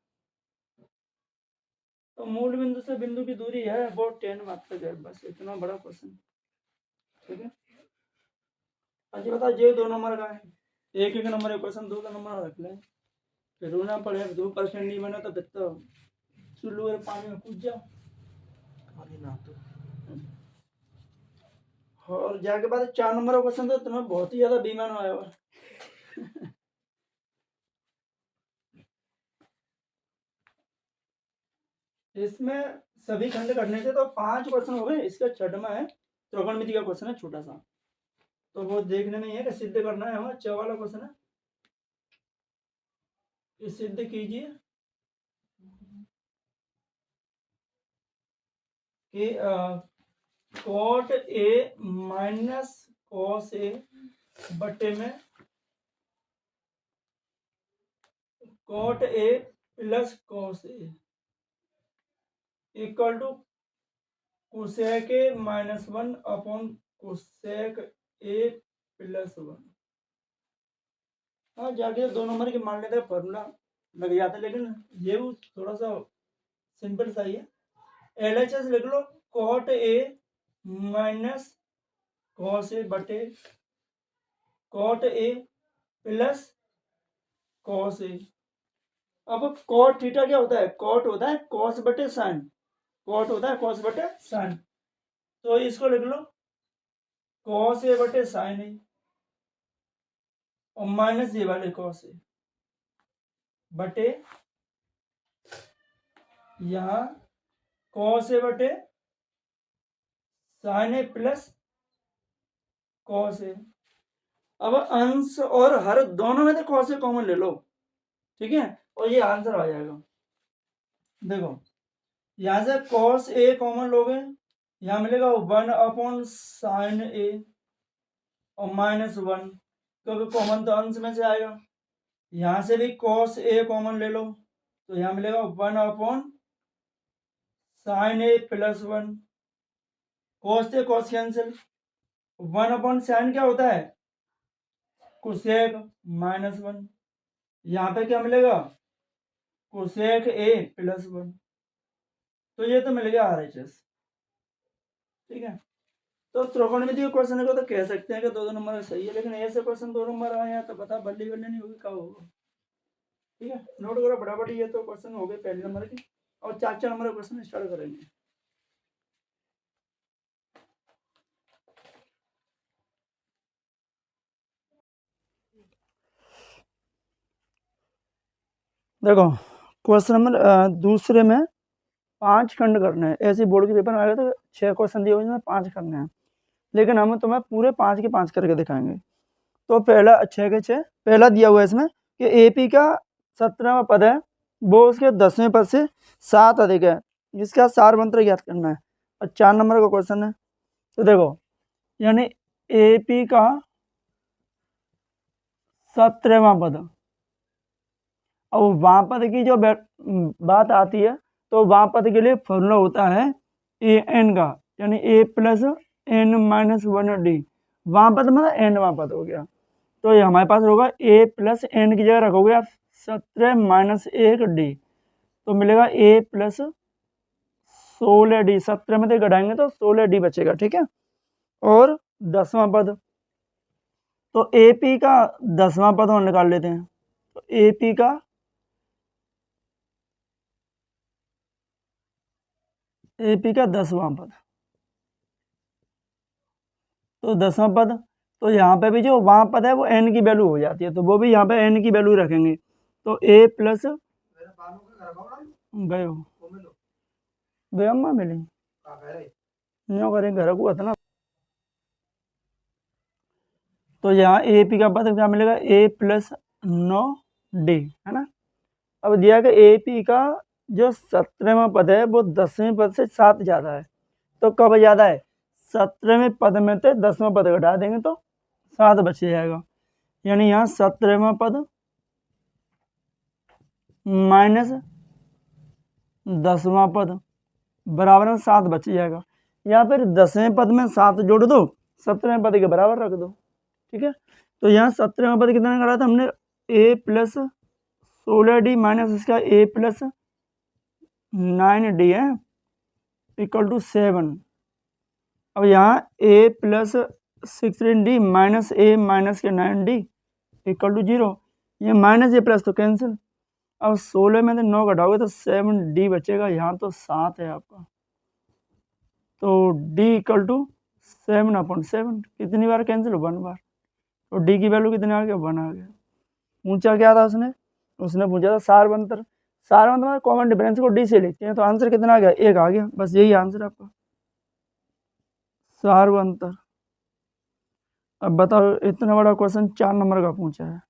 तो मूल बिंदु से बिंदु की दूरी है वो 10 मात्रक है, बस इतना बड़ा क्वेश्चन। ठीक है, अच्छा बता ये 2 नंबर का है, एक नंबर क्वेश्चन 2 नंबर रख लें, फिर रोना पड़े 2% नहीं बना तो फिर तो चुल्लू और पानी में कूद जाओ। अरे ना तो और जाके बाद 4 नंबर का क्वेश्चन तो तुम्हें बहुत ही ज्यादा बेईमान आया हुआ। इसमें सभी खंड करने थे तो 5 क्वेश्चन हो गए, इसका 6वां है त्रिकोणमिति का क्वेश्चन है छोटा सा, तो वो देखने में ही है कि सिद्ध करना है हमारा 6 वाला क्वेश्चन है, ये सिद्ध कीजिए कि cot A minus cos A बटे में cot A plus cos A equal to cosec A -1 upon cosec A +1। हाँ जाके 2 नंबर के मान लेते हैं, फॉर्मूला लग जाता है, लेकिन ये थोड़ा सा सिंपल सा ही है। LHS लिख लो cot A minus cos A बटे कॉट ए प्लस कॉस ए। अब कॉट थीटा क्या होता है, कॉट होता है कॉस बटे साइन, कॉट होता है कॉस बटे साइन, तो इसको लिख लो कॉस ए बटे साइन ए और माइनस ये वाले कॉस ए बटे यहाँ कॉस ए बटे साइन ए प्लस कॉस ए। अब अंश और हर दोनों में से कॉस ए कॉमन ले लो, ठीक है, और ये आंसर आ जाएगा। देखो यहां से कॉस ए कॉमन लोगे, यहाँ मिलेगा 1 अपॉन साइन ए और -1, क्योंकि कॉमन तो अंश में से आएगा। यहां से भी कॉस ए कॉमन ले लो, तो यहाँ मिलेगा 1 अपॉन साइन ए +1, कॉस से कॉस कैंसिल, 1 अपॉन साइन क्या होता है कोसेक -1, यहाँ पे क्या मिलेगा कोसेक ए +1, तो ये तो मिल गया RHS। ठीक है, तो त्रिकोणमिति के क्वेश्चन को तो कह सकते हैं कि 2 नंबर सही है, लेकिन ऐसे क्वेश्चन 2 नंबर आए हैं तो बता बल्ली बल्ली नहीं होगी, क्या होगा। ठीक है, नोट करो फटाफट, ये तो क्वेश्चन हो गए पहले नंबर के, और 4 नंबर क्वेश्चन स्टार्ट करेंगे। देखो क्वेश्चन नंबर दूसरे में 5 खंड करने हैं, ऐसे बोर्ड के पेपर में आएगा तो 6 क्वेश्चन दिए हुए हैं 5 करने हैं, लेकिन हम तुम्हें पूरे 5 के 5 करके दिखाएंगे। तो पहला 6 के 6 पहला दिया हुआ है इसमें कि AP का 17वां पद है वो उसके 10वें पद से 7 अधिक है, जिसका सार मंत्र ज्ञात करना है, और 4 नंबर का क्वेश्चन है। तो देखो यानी AP का 17वां पद, अब वहाँ पद की जो बात आती है तो वहाँ पद के लिए फॉर्मूला होता है AN का, यानी A + N - 1D, वहाँ पद मतलब एनवां पद हो गया, तो ये हमारे पास होगा A + N की जगह रखोगे आप 17 - 1D, तो मिलेगा A + 16D, 17 में से घटाएंगे तो 16D बचेगा। ठीक है, और 10वां पद, तो AP का 10वां पद और निकाल लेते हैं, तो AP का AP का 10वां पद, तो 10वां पद, तो यहाँ पे भी जो वहाँ पद है वो N की वैल्यू हो जाती है, तो वो भी यहाँ पे N की वैल्यू रखेंगे, तो A प्लस गए हो वे अम्मा मिली न्यो करें घर को ना, तो यहाँ AP का पद क्या मिलेगा A + 9D, है ना। अब दिया कि AP का जो 17वां पद है वो 10वें पद से 7 ज़्यादा है, तो कब ज़्यादा है 17वें पद में से 10वां पद घटा देंगे तो 7 बच जाएगा, यानी यहाँ 17वां पद माइनस 10वां पद बराबर में 7 बच जाएगा, या फिर 10वें पद में 7 जोड़ दो, 17वें पद के बराबर रख दो। ठीक है, तो यहाँ 17वें पद कितना करा था हमने, a प्लस 16d माइनस इसका a प्लस 9d है इक्वल टू 7। अब यहाँ a plus 16d minus a minus के 9d इक्वल टू 0, ये माइनस ये प्लस तो कैंसिल। अब 16 में से 9 घटाओगे तो 7d बचेगा, यहाँ तो 7 है आपका, तो d इक्वल टू 7/7, कितनी बार कैंसिल, 1 बार, तो d की वैल्यू कितने आ गया, 1 आ गया। पूछा क्या था उसने पूछा था सार्वंतर, सार्वंतर मतलब कॉमन डिफरेंस को d से लिखते हैं, तो आंसर कितना आ गया, 1 आ गया, बस यही आंसर आपका सार्वंतर। अब बताओ, इतना बड़ा क्वेश्चन 4 नंबर का पूछा है,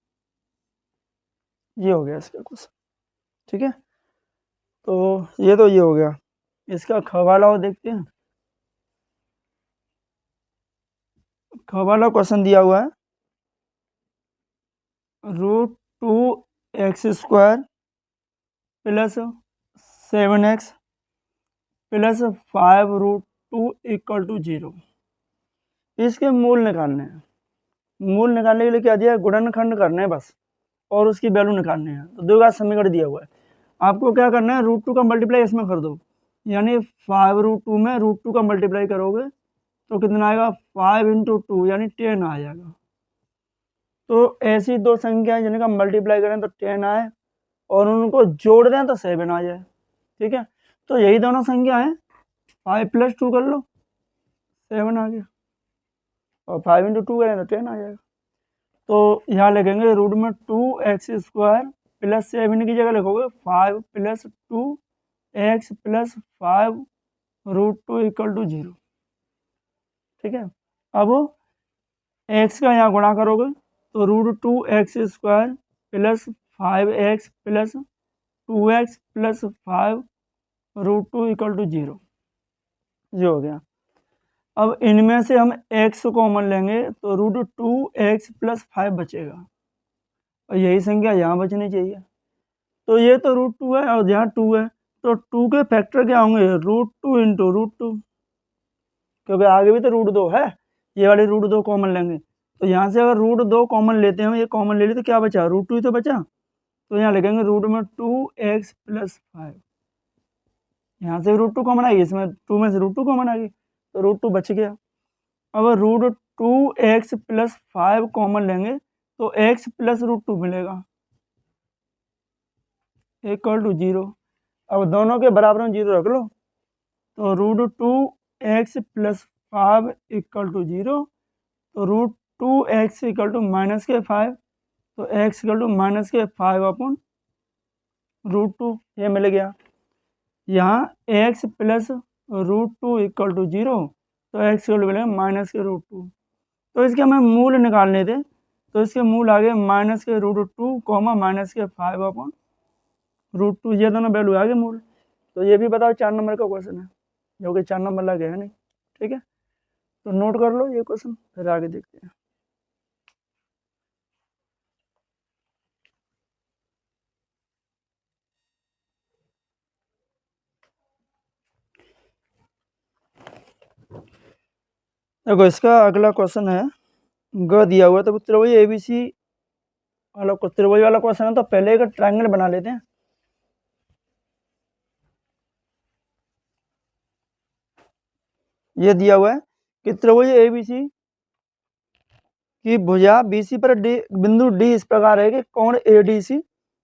ये हो गया इसका क्वेश्चन। ठीक है, तो ये हो गया, इसका खवाला देखते हैं। खवाला क्वेश्चन दिया हुआ है, √2x² plus 7x plus 5√2 equal to 0। इसके मूल निकालने हैं, मूल निकालने के लिए क्या दिया है, गुणनखंड करने हैं बस, और उसकी वैल्यू निकालने हैं। तो द्विघात समीकरण दिया हुआ है, आपको क्या करना है, √2 का मल्टीप्लाई इसमें कर दो, यानी 5√2 में √2 का मल्टीप्लाई करोगे तो कितना आएगा, 5 × 2 यानी 10 आ जाएगा। तो ऐसी दो संख्याएं जिनका मल्टीप्लाई करें तो 10 आए और उनको जोड़ दें तो 7 आ जाए। ठीक है, तो यही दोनों संख्या है, 5 + 2 कर लो, 7 आ गया, और 5 × 2 करें तो 10 आ जाएगा। तो यहाँ लिखेंगे √2x² प्लस 7 की जगह लिखोगे 5 + 2x प्लस 5√2 इक्वल टू 0। ठीक है, अब x का यहाँ गुणा करोगे तो √2x² plus 5x plus 2x plus 5√2 equal to 0, ये हो गया। अब इनमें से हम x कॉमन लेंगे तो √2x प्लस 5 बचेगा, और यही संख्या यहाँ बचनी चाहिए। तो ये तो √2 है और यहाँ 2 है, तो 2 के फैक्टर क्या होंगे, √2 × √2, क्योंकि आगे भी तो √2 है, ये वाले √2 कॉमन लेंगे, तो यहाँ से अगर √2 कॉमन लेते हैं, ये कॉमन ले लिए तो क्या बचा, √2 ही तो बचा, तो यहाँ लिखेंगे √2x प्लस 5, यहाँ से √2 कॉमन आएगी, इसमें 2 में से √2 कॉमन आएगी, तो √2 बच गया। अब √2x प्लस 5 कॉमन लेंगे तो x प्लस √2 मिलेगा इक्वल टू 0। अब दोनों के बराबर में 0 रख लो, तो √2x प्लस 5 इक्वल टू 0, तो √2x इक्वल टू -5, तो x इक्वल टू -5/√2, ये मिल गया। यहाँ x प्लस √2 इक्वल टू 0, तो x इक्वल टू मिलेगा -√2। तो इसके हमें मूल निकालने थे, तो इसके मूल आ गए -√2, -5/5/√2, ये दोनों वैल्यू आ गए मूल। तो ये भी बताओ 4 नंबर का क्वेश्चन है, जो कि 4 नंबर लगे है नहीं। ठीक है, तो नोट कर लो ये क्वेश्चन, फिर आगे देखते हैं। देखो इसका अगला क्वेश्चन है, ग दिया हुआ है, तो त्रिभुज ABC वाला त्रिभुज वाला क्वेश्चन है, तो पहले एक ट्रायंगल बना लेते हैं। ये दिया हुआ है कि त्रिभुज ABC की भुजा BC पर बिंदु D इस प्रकार है कि कोण ADC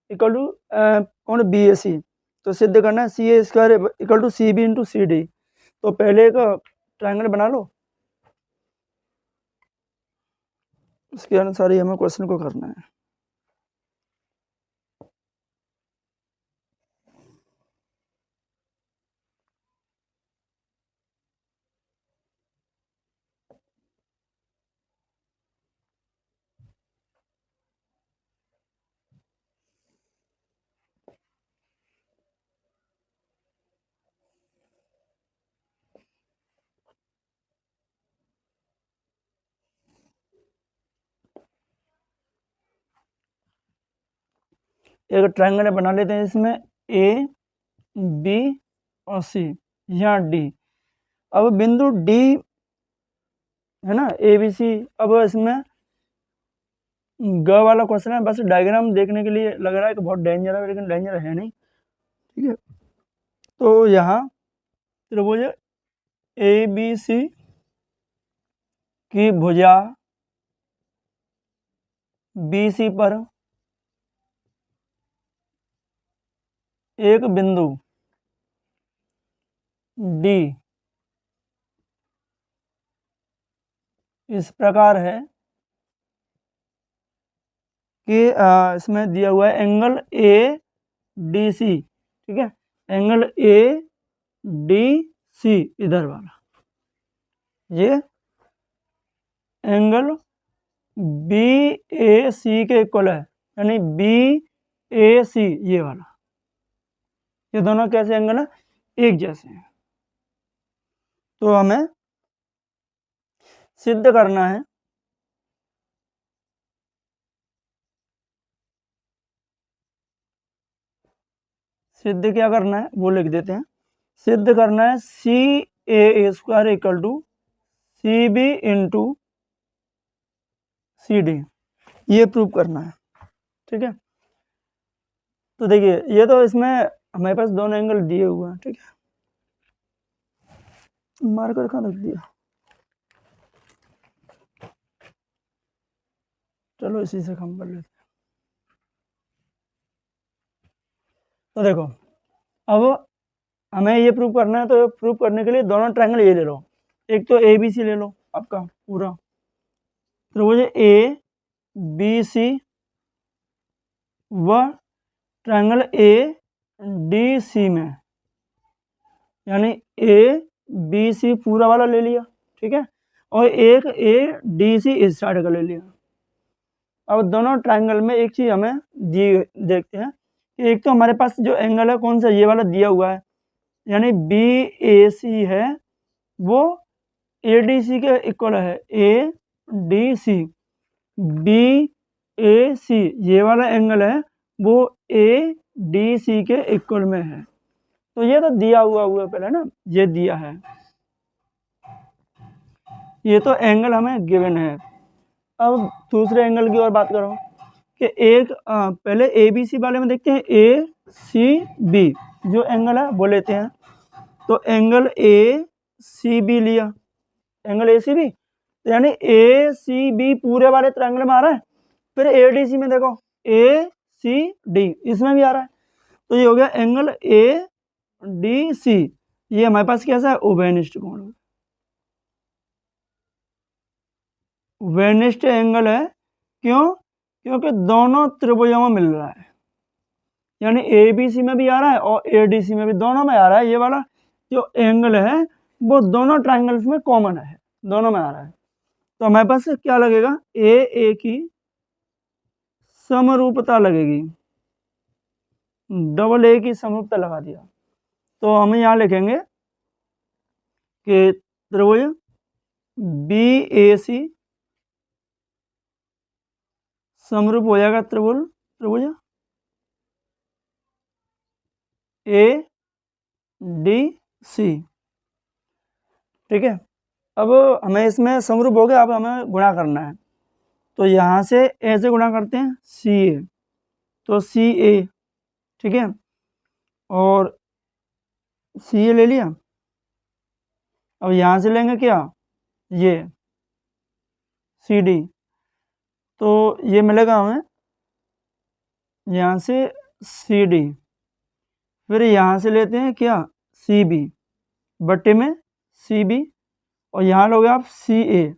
इक्वल टू कोण BAC, तो सिद्ध करना है CA² equal to CB × CD। तो पहले एक ट्रायंगल बना लो, उसके अनुसार ही हमें क्वेश्चन को करना है। एक ट्रायंगल बना लेते हैं, इसमें बी और सी, यहाँ डी। अब बिंदु डी है ना, ए बी सी। अब इसमें ग वाला क्वेश्चन है, बस डायग्राम देखने के लिए लग रहा है कि बहुत डेंजर है, लेकिन डेंजर है नहीं, ठीक है। तो यहाँ त्रिभुज ए बी सी की भुजा बी सी पर एक बिंदु डी इस प्रकार है कि इसमें दिया हुआ है एंगल ए डी सी, ठीक है, एंगल ए डी सी इधर वाला, ये एंगल बी ए सी के इक्वल है, यानी बी ए सी ये वाला, ये दोनों कैसे एंगल है, एक जैसे हैं। तो हमें सिद्ध करना है सिद्ध क्या करना है वो लिख देते हैं। सिद्ध करना है C A square equal to C B into C D, ये प्रूव करना है, ठीक है। तो देखिए ये तो इसमें हमारे पास दोनों एंगल दिए हुए हैं, ठीक है। मार्कर कहाँ रख दिया, चलो इसी से कम कर लेते हैं। तो देखो अब हमें ये प्रूव करना है, तो प्रूव करने के लिए दोनों ट्रायंगल ये ले लो, एक तो ए बी सी ले लो आपका पूरा, तो वो ए बी सी व ट्रायंगल ए डी सी में, यानी ए बी सी पूरा वाला ले लिया, ठीक है, और एक ए डी सी इस साइड का ले लिया। अब दोनों ट्रायंगल में एक चीज़ हमें दी देखते हैं कि एक तो हमारे पास जो एंगल है कौन सा, ये वाला दिया हुआ है, यानी बी ए सी है वो ए डी सी के इक्वल है, ए डी सी, बी ए सी ये वाला एंगल है वो ए डी सी के इक्वल में है। तो ये तो दिया हुआ पहले ना, ये दिया है, ये तो एंगल हमें गिवन है। अब दूसरे एंगल की ओर बात करो कि एक पहले ए बी सी वाले में देखते हैं, ए सी बी जो एंगल है वो लेते हैं। तो एंगल ए सी बी लिया, एंगल ए सी बी, तो यानी ए सी बी पूरे वाले ट्रायंगल में आ रहा है। फिर ए डी सी में देखो ए सी डी इसमें भी आ रहा है, तो ये हो गया एंगल ए डी सी, ये हमारे पास कैसा है, उभयनिष्ठ कोण, उभयनिष्ठ एंगल है। क्यों, क्योंकि दोनों त्रिभुजों में मिल रहा है, यानी ए बी सी में भी आ रहा है और ए डी सी में भी, दोनों में आ रहा है। ये वाला जो एंगल है वो दोनों ट्रायंगल्स में कॉमन है, दोनों में आ रहा है। तो हमारे पास क्या लगेगा, ए की समरूपता लगेगी, डबल ए की समरूपता लगा दिया। तो हम यहाँ लिखेंगे कि त्रिभुज बी ए सी समरूप हो जाएगा त्रिभुज ए डी सी, ठीक है। अब हमें इसमें समरूप हो गया, अब हमें गुणा करना है। तो यहाँ से ऐसे गुणा करते हैं सी ए, तो सी ए, ठीक है, और सी ए ले लिया। अब यहाँ से लेंगे क्या, ये सी डी, तो ये मिलेगा हमें यहाँ से सी डी, फिर यहाँ से लेते हैं क्या, सी बी बट्टे में सी बी, और यहाँ लोगे आप सी ए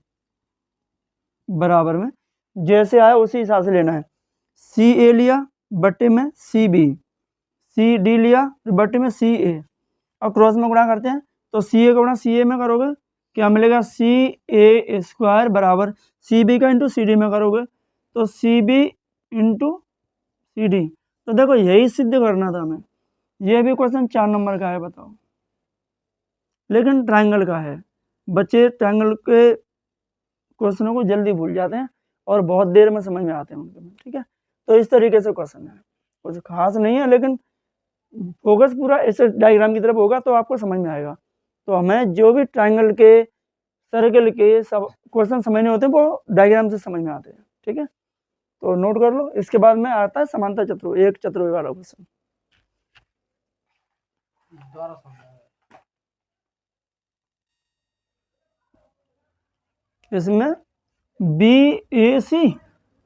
बराबर में, जैसे आया उसी हिसाब से लेना है। सी ए लिया बट्टे में सी बी, सी डी लिया बट्टे में सी ए, और क्रॉस में गुणा करते हैं। तो सी ए का गुणा सी ए में करोगे क्या मिलेगा, सी ए स्क्वायर बराबर सी बी का इंटू सी डी में करोगे तो C B into C D. तो देखो यही सिद्ध करना था हमें, ये भी क्वेश्चन 4 नंबर का है, बताओ, लेकिन ट्रायंगल का है। बच्चे ट्रायंगल के क्वेश्चनों को जल्दी भूल जाते हैं और बहुत देर में समझ में आते हैं उनके में, ठीक है। तो इस तरीके से क्वेश्चन है, कुछ खास नहीं है, लेकिन फोकस पूरा ऐसे डायग्राम की तरफ होगा तो आपको समझ में आएगा। तो हमें जो भी ट्राइंगल के, सर्कल के सब क्वेश्चन समझने होते हैं वो डायग्राम से समझ में आते हैं। ठीक है, तो नोट कर लो। इसके बाद में आता है समांतर चतुर्भुज, एक चतुर्भुज वाला क्वेश्चन। दोबारा समझाओ। इसमें बी ए सी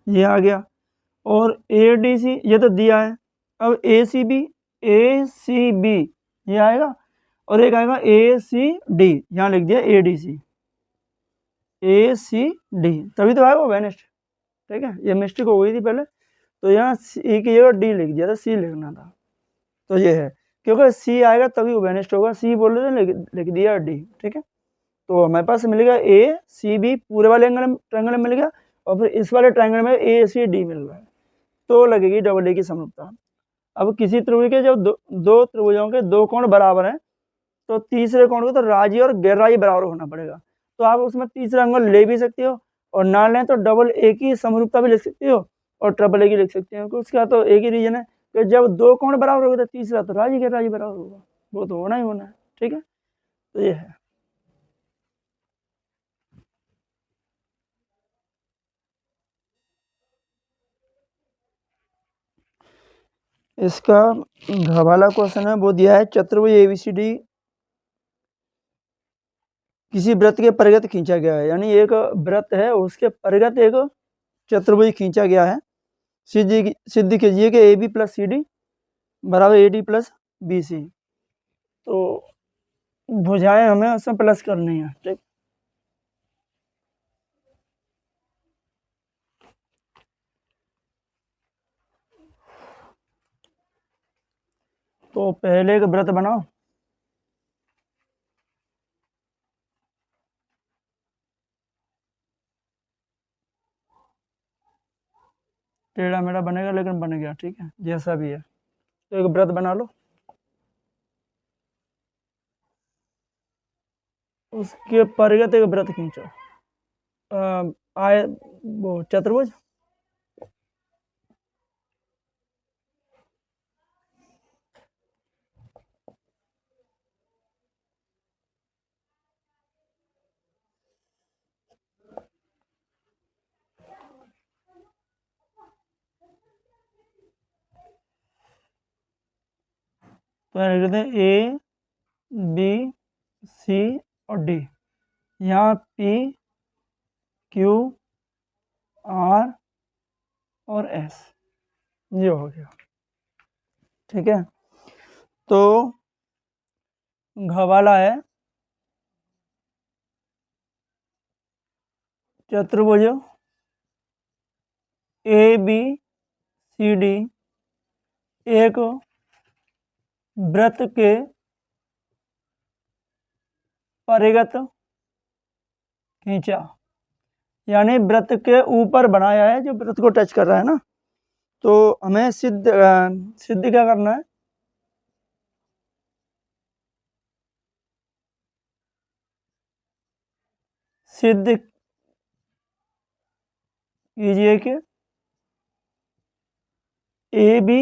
ये आ गया और ए डी सी ये तो दिया है। अब ए सी बी ये आएगा और एक आएगा ए सी डी, यहाँ लिख दिया A D C, A C D, तभी तो आएगा वेनिस्ट। ठीक है, ये मिस्टेक हो गई थी पहले, तो यहाँ सी की जगह डी लिख दिया था, सी लिखना था। तो ये है, क्योंकि सी आएगा तभी वेनिस्ट होगा, सी बोल रहे थे लिख दिया डी। ठीक है, तो हमारे पास मिलेगा ए सी बी पूरे वाले एंगल में, ट्रायंगल में मिल गया, और फिर इस वाले ट्रायंगल में ए सी डी मिल रहा है, तो लगेगी डबल ए की समरूपता। अब किसी त्रिभुज के जब दो त्रिभुजों के दो कोण बराबर हैं तो तीसरे कोण को तो राजी और गैर राजी बराबर होना पड़ेगा। तो आप उसमें तीसरा एंगल ले भी सकते हो और ना लें तो डबल ए की समरूपता भी लिख सकते हो और ट्रिपल ए की लिख सकते हो। उसका तो एक ही रीजन है कि जब दो कोण बराबर होगा तो तीसरा तो राजी गैर राजी बराबर होगा, वो तो होना ही होना है। ठीक है, तो ये है। इसका घवाला क्वेश्चन है, वो दिया है चतुर्भुज एबीसीडी किसी वृत्त के परिगत खींचा गया है, यानी एक वृत्त है उसके परिगत एक चतुर्भुज खींचा गया है। सिद्ध कीजिए कि A B plus C D बराबर A D plus B C. तो भुजाएं हमें उसमें प्लस करनी है। ठीक, तो पहले एक वृत्त बनाओ, टेढ़ा मेढ़ा बनेगा लेकिन बन गया। ठीक है, जैसा भी है, तो एक वृत्त बना लो, उसके परिगत एक वृत्त खींचो, आय वो चतुर्भुज। तो लिख देते हैं ए बी सी और डी, यहाँ पी क्यू आर और एस, ये हो गया। ठीक है, तो घवाला है चतुर्भुज ए बी सी डी एक वृत्त के परिगत खींचा, यानी वृत्त के ऊपर बनाया है, जो वृत्त को टच कर रहा है ना। तो हमें सिद्ध क्या करना है, सिद्ध कीजिए कि A B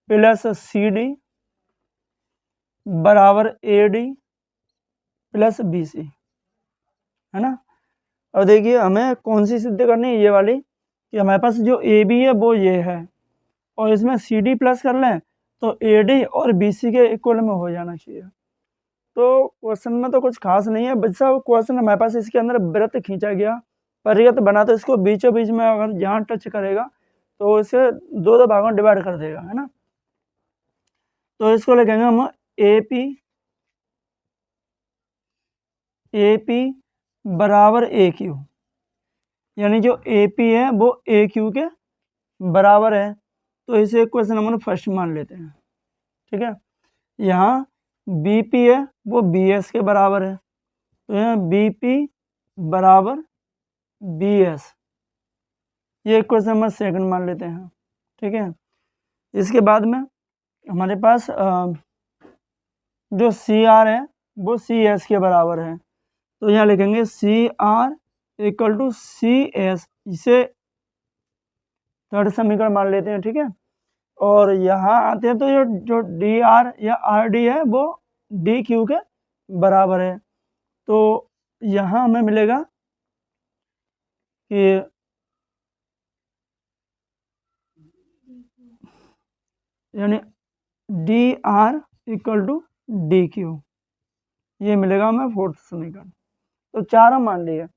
plus C D बराबर A D plus B C, है ना। और देखिए हमें कौन सी सिद्ध करनी है, ये वाली, कि हमारे पास जो ए बी है वो ये है और इसमें सी डी प्लस कर लें तो ए डी और बी सी के इक्वल में हो जाना चाहिए। तो क्वेश्चन में तो कुछ खास नहीं है बच्चा, क्वेश्चन हमारे पास इसके अंदर वृत्त खींचा गया, परिगत बना, तो इसको बीचों बीच में अगर जहाँ टच करेगा तो इसे दो दो भागों में डिवाइड कर देगा, है ना। तो इसको लिखेंगे हम ए पी बराबर ए क्यू, यानी जो ए पी है वो ए क्यू के बराबर है। तो इसे क्वेश्चन नंबर फर्स्ट मान लेते हैं। ठीक है, यहाँ बी पी है वो बी एस के बराबर है, तो यहाँ बी पी बराबर बी एस, ये क्वेश्चन नंबर सेकंड मान लेते हैं। ठीक है, इसके बाद में हमारे पास जो सी आर है वो सी एस के बराबर है, तो यहाँ लिखेंगे C R equal to C S, इसे थर्ड समीकरण मान लेते हैं। ठीक है, और यहाँ आते हैं तो ये जो डी आर या आर डी है वो डी क्यू के बराबर है। तो यहाँ हमें मिलेगा कि यानी D R equal to D Q, ये मिलेगा हमें फोर्थ समीकरण। तो चारों मान लिए।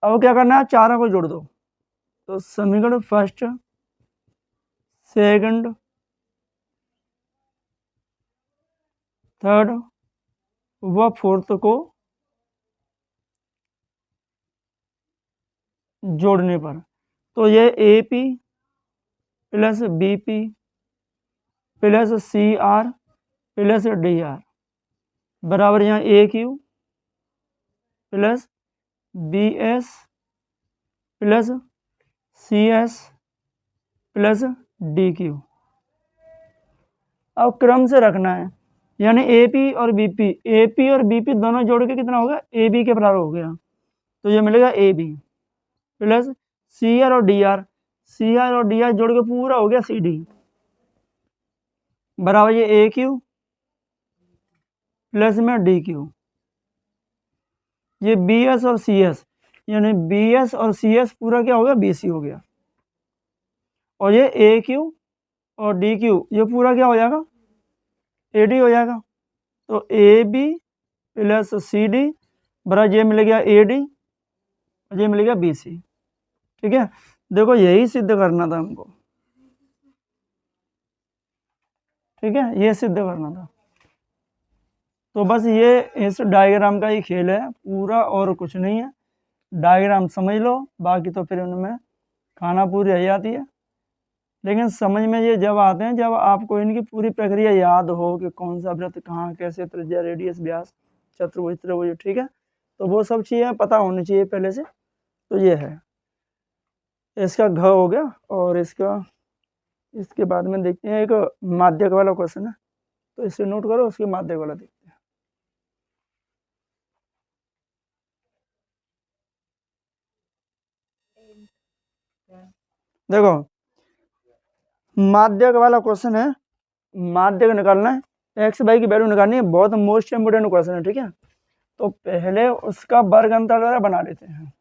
अब क्या करना है, चारों को जोड़ दो। तो समीकरण फर्स्ट, सेकंड, थर्ड व फोर्थ को जोड़ने पर तो ये A P plus B P plus C R plus D R बराबर यहाँ A Q plus B S plus C S plus D Q. अब क्रम से रखना है, यानी ए पी और बी पी दोनों जोड़ के कितना होगा, ए बी के बराबर हो गया। तो ये मिलेगा A B plus C R और डी आर, सी आर और डी आर जोड़ के पूरा हो गया सी डी बराबर ये ए क्यू प्लस में डी क्यू। ये बी एस और सी एस, यानी बी एस और सी एस पूरा क्या हो गया, बी सी हो गया। और ये ए क्यू और डी क्यू ये पूरा क्या हो जाएगा, ए डी हो जाएगा। तो A B plus C D बराबर ये मिल गया ए डी, ये मिल गया बी सी। ठीक है, देखो यही सिद्ध करना था हमको। ठीक है, ये सिद्ध करना था। तो बस ये इस डायग्राम का ही खेल है पूरा, और कुछ नहीं है। डायग्राम समझ लो, बाकी तो फिर उनमें खाना पूरी रह जाती है। लेकिन समझ में ये जब आते हैं जब आपको इनकी पूरी प्रक्रिया याद हो कि कौन सा वृत्त कहाँ, कैसे, त्रिज्या, रेडियस, व्यास, चतुर्भुज, त्रिभुज। ठीक है, तो वो सब चीज़ें पता होनी चाहिए पहले से। तो ये है, इसका घ हो गया। और इसके बाद में देखते हैं एक माध्यक वाला क्वेश्चन है, तो इसे नोट करो, उसके माध्यक वाला देखते हैं। देखो माध्यक वाला क्वेश्चन है, माध्यक निकालना है, एक्स वाई की वैल्यू निकालनी है। बहुत मोस्ट इम्पोर्टेंट क्वेश्चन है। ठीक है, तो पहले उसका वर्ग अंतर बना लेते हैं।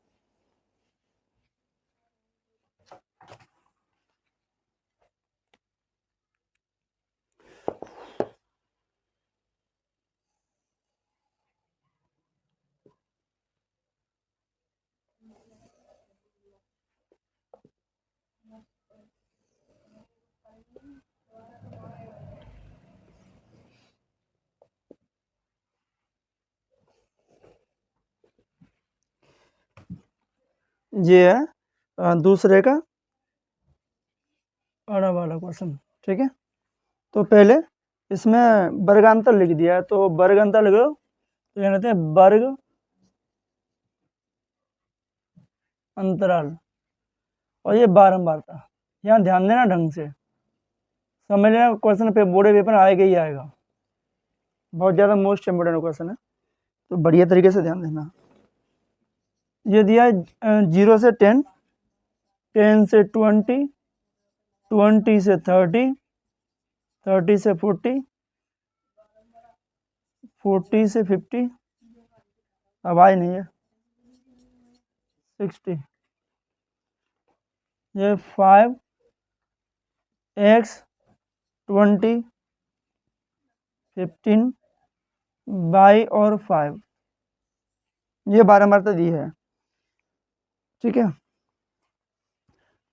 ये है दूसरे का बड़ा वाला क्वेश्चन। ठीक है, तो पहले इसमें वर्गांतर लिख दिया है, तो वर्गांतर लिख लो। तो यहाँ कहते हैं वर्ग अंतराल, और ये बारंबारता। यहाँ ध्यान देना, ढंग से समझ लेना, क्वेश्चन पे बोर्ड पेपर आएगा ही आएगा। बहुत ज़्यादा मोस्ट इम्पोर्टेंट क्वेश्चन है, तो बढ़िया तरीके से ध्यान देना। ये दिया है 0 से 10, 10 से 20, 20 से 30, 30 से 40, 40 से 50, आवाज नहीं है, 60। ये 5, x 20, 15, y और 5, ये बारंबारता दी है। ठीक है,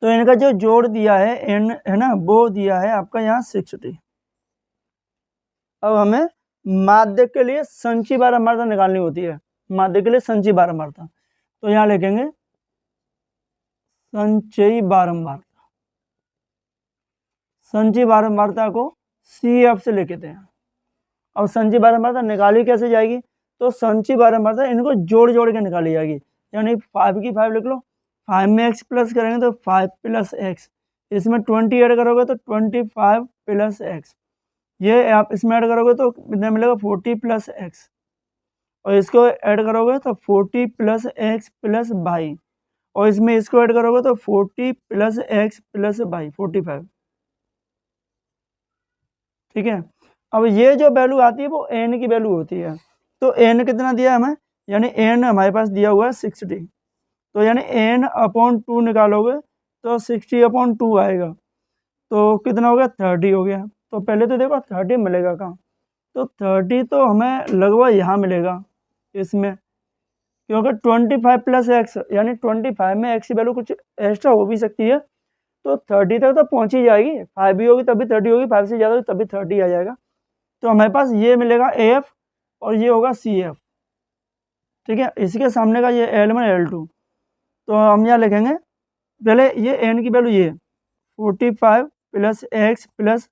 तो इनका जो जोड़ दिया है n है ना, वो दिया है आपका यहाँ 60। अब हमें माध्यक के लिए संचयी बारंबारता निकालनी होती है। माध्यक के लिए संचयी बारंबारता, तो यहाँ लिखेंगे संचयी बारंबारता। संचयी बारंबारता को CF से लिखते हैं। अब संचयी बारंबारता निकाली कैसे जाएगी, तो संचयी बारंबारता इनको जोड़ जोड़ के निकाली जाएगी। यानी 5 की 5 लिख लो, 5 में x प्लस करेंगे तो 5 प्लस x, इसमें 20 ऐड करोगे तो 25 प्लस x, ये आप इसमें ऐड करोगे तो कितना मिलेगा 40 प्लस x, और इसको ऐड करोगे तो 40 प्लस x प्लस y, और इसमें इसको ऐड करोगे तो 40 प्लस x प्लस y, 45। ठीक है। अब ये जो वैल्यू आती है वो एन की वैल्यू होती है। तो एन कितना दिया है हमें, यानी एन हमारे पास दिया हुआ है 60। तो यानी एन अपॉन 2 निकालोगे तो 60/2 आएगा। तो कितना हो गया, 30 हो गया। तो पहले तो देखो 30 मिलेगा कहाँ, तो 30 तो हमें लगभग यहाँ मिलेगा इसमें, क्योंकि 25 प्लस एक्स यानी 25 में एक्स की वैल्यू कुछ एक्स्ट्रा हो भी सकती है। तो 30 तक तो पहुँच ही जाएगी, 5 भी होगी तभी 30 होगी, 5 से ज़्यादा होगी तभी 30 आ जाएगा। तो हमारे पास ये मिलेगा एफ और ये होगा सी एफ, ठीक है। इसके सामने का ये L1 L2, तो हम यहाँ लिखेंगे पहले ये एन की वैल्यू, ये 45 plus x plus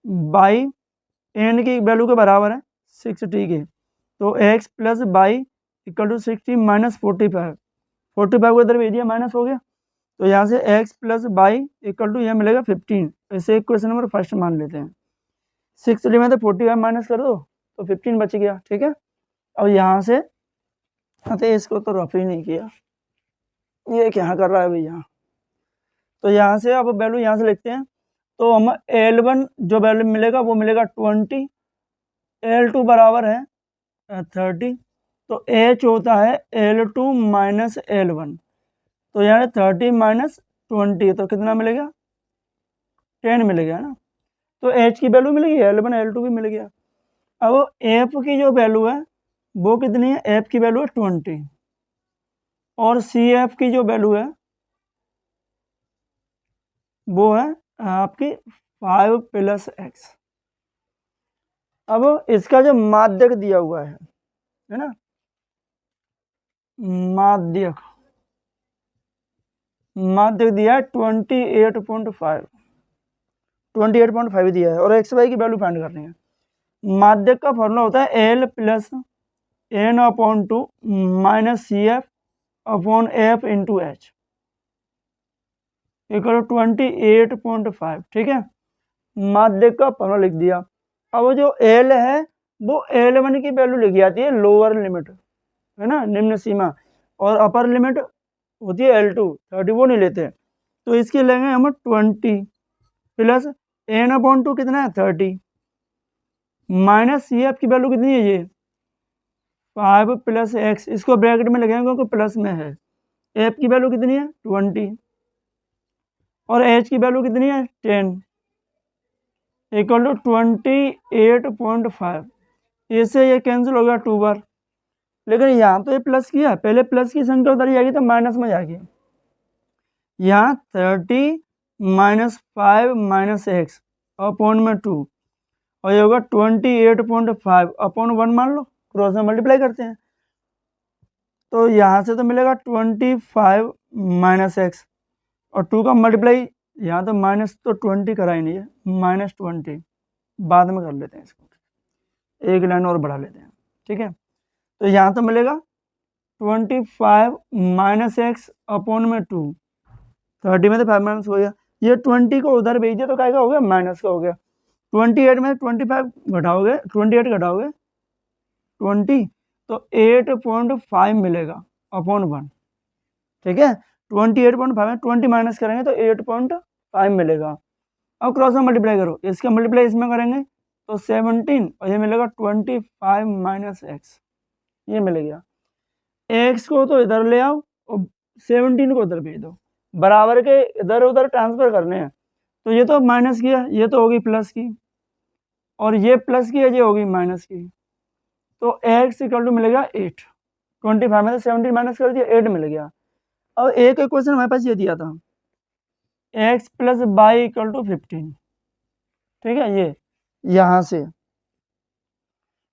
y n की वैल्यू के बराबर है 60 के। तो x plus y equal to 60 minus 45, 45 को इधर भेज दिया, माइनस हो गया। तो यहाँ से x plus y equal to यह मिलेगा 15। इसे इक्वेशन नंबर फर्स्ट मान लेते हैं। 60 में तो 45 माइनस कर दो तो 15 बच गया, ठीक है। अब यहाँ से तो इसको तो रफ ही नहीं किया, ये क्या कर रहा है भैया। तो यहाँ से अब वैल्यू यहाँ से लिखते हैं। तो हम L1 जो वैल्यू मिलेगा वो मिलेगा 20, L2 बराबर है 30। तो H होता है L2 माइनस L1। तो यानी 30 माइनस 20 तो कितना मिलेगा, 10 मिलेगा ना। तो H की वैल्यू मिल गई, L1 L2 भी मिल गया। अब F की जो वैल्यू है वो कितनी है, F की वैल्यू है 20 और CF की जो वैल्यू है वो है आपकी 5 प्लस एक्स। अब इसका जो माध्यक दिया हुआ है ना, माध्यक दिया है 28.5, 28.5 दिया है और एक्स वाई की वैल्यू फाइंड करनी है। माध्यक का फॉर्मूला होता है L plus N/2 minus CF upon F into H equal 28.5, ठीक है। माध्यक का फॉर्मूला लिख दिया। अब जो L है वो L1 की वैल्यू लिखी जाती है लोअर लिमिट, है ना, निम्न सीमा, और अपर लिमिट होती है L2 30, वो नहीं लेते। तो इसके लेंगे हम 20 प्लस N/2 कितना है 30 माइनस CF की वैल्यू कितनी है, ये 5 प्लस एक्स, इसको ब्रैकेट में लगाएंगे क्योंकि प्लस में है। F की वैल्यू कितनी है 20 और H की वैल्यू कितनी है 10 इक्वल टू 28.5। इससे ये कैंसिल हो गया 2 बार, लेकिन यहाँ तो ये प्लस किया, पहले प्लस की संख्या उधर जाएगी तो माइनस में जाएगी। यहाँ 30 माइनस 5 माइनस एक्स अपॉन में 2 और ये होगा 28.5 अपॉन 1 मान लो, क्रॉस में मल्टीप्लाई करते हैं। तो यहाँ से तो मिलेगा 25 माइनस एक्स और 2 का मल्टीप्लाई, यहाँ तो माइनस तो 20 करा ही नहीं है, माइनस 20 बाद में कर लेते हैं, इसको एक लाइन और बढ़ा लेते हैं, ठीक है। तो यहाँ तो मिलेगा 25 माइनस एक्स अपॉन में 2, 30 में तो 5 माइनस हो गया, ये 20 को उधर भेज दिया तो क्या हो गया, माइनस का हो गया। 28 में 25 घटाओगे, 28 घटाओगे 20 तो 8.5 मिलेगा अपॉन 1, ठीक है। 28.5 में 20 माइनस करेंगे तो 8.5 मिलेगा। अब क्रॉस में मल्टीप्लाई करो, इसका मल्टीप्लाई इसमें करेंगे तो 17 और ये मिलेगा 25 माइनस एक्स, ये मिल गया। एक्स को तो इधर ले आओ और 17 को इधर भेज दो, बराबर के इधर उधर ट्रांसफर करने हैं। तो ये तो माइनस किया, ये तो होगी प्लस की, और ये प्लस की है, ये होगी माइनस की। तो एक्स इक्वल टू मिलेगा 8, 25 में से 17 माइनस कर दिया 8 मिल गया। अब एक क्वेश्चन हमारे पास ये दिया था x plus y equal to 15, ठीक है, ये यहाँ से।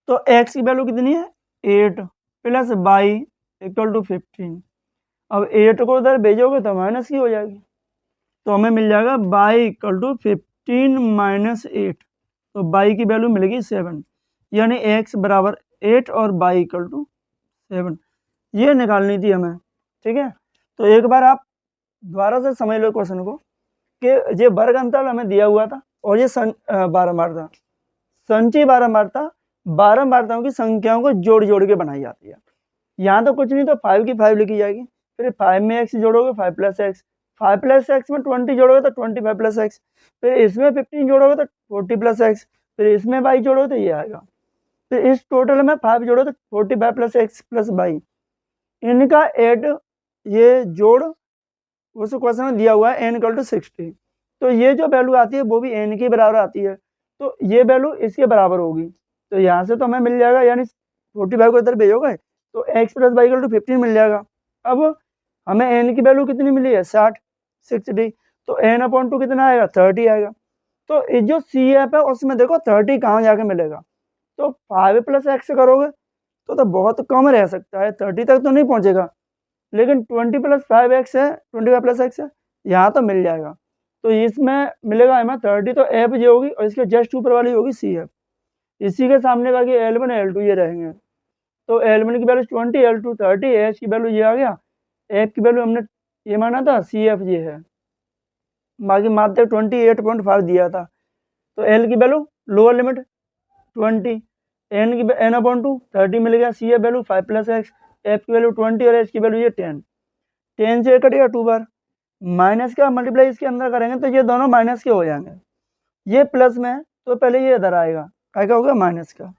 तो एक्स की वैल्यू कितनी है 8 प्लस बाई इक्वल टू 15। अब 8 को उधर भेजोगे तो माइनस की हो जाएगी, तो हमें मिल जाएगा बाई इक्वल टू 15 माइनस 8। तो बाई की वैल्यू मिलेगी 7, यानी एक्स बराबर 8 और बाई इक्वल टू 7, ये निकालनी थी हमें, ठीक है। तो एक बार आप दोबारा से समझ लो क्वेश्चन को कि ये वर्ग अंतराल हमें दिया हुआ था और ये बारंबार था, संचयी बारंबार था। बारंबारताओं की संख्याओं को जोड़ जोड़ के बनाई जाती है। यहाँ तो कुछ नहीं, तो 5 की 5 लिखी जाएगी, फिर 5 में एक्स जोड़ोगे 5 प्लस एक्स, 5 प्लस एक्स में 20 जोड़ोगे तो 25 प्लस एक्स, फिर इसमें 15 जोड़ोगे तो 40 प्लस एक्स, फिर इसमें वाई जोड़ो तो ये आएगा, फिर इस टोटल में 5 जोड़ो तो 45 प्लस एक्स प्लस वाई, इनका एड ये जोड़ उस क्वेश्चन में दिया हुआ है n = 60। तो ये जो वैल्यू आती है वो भी n के बराबर आती है, तो ये वैल्यू इसके बराबर होगी। तो यहाँ से तो हमें मिल जाएगा, यानी 45 को इधर भेजोगे तो x प्लस वाई = 15 मिल जाएगा। अब हमें n की वैल्यू कितनी मिली है 60, तो n/2 कितना आएगा 30 आएगा। तो ये जो CF है उसमें देखो 30 कहाँ जाके मिलेगा, तो 5 + x करोगे तो बहुत कम रह सकता है, 30 तक तो नहीं पहुँचेगा, लेकिन 20 + 5x है, 25 + x है, यहाँ तो मिल जाएगा। तो इसमें मिलेगा हमें 30, तो एफ ये होगी और इसके जस्ट ऊपर वाली होगी CF। इसी के सामने बाकी L1 L2 ये रहेंगे। तो L1 की वैल्यू 20, L2 30, H की वैल्यू ये आ गया, F की वैल्यू हमने ये माना था, CF ये है, बाकी मात्र 28.5 दिया था। तो L की वैल्यू लोअर लिमिट 20, n की n/2 30 मिल गया, CF वैल्यू 5 + x, F की वैल्यू 20 और H की वैल्यू ये 10। 10 से कटेगा 2 बार, माइनस का मल्टीप्लाई इसके अंदर करेंगे तो ये दोनों माइनस के हो जाएंगे, ये प्लस में तो पहले ये इधर आएगा, क्या होगा माइनस का।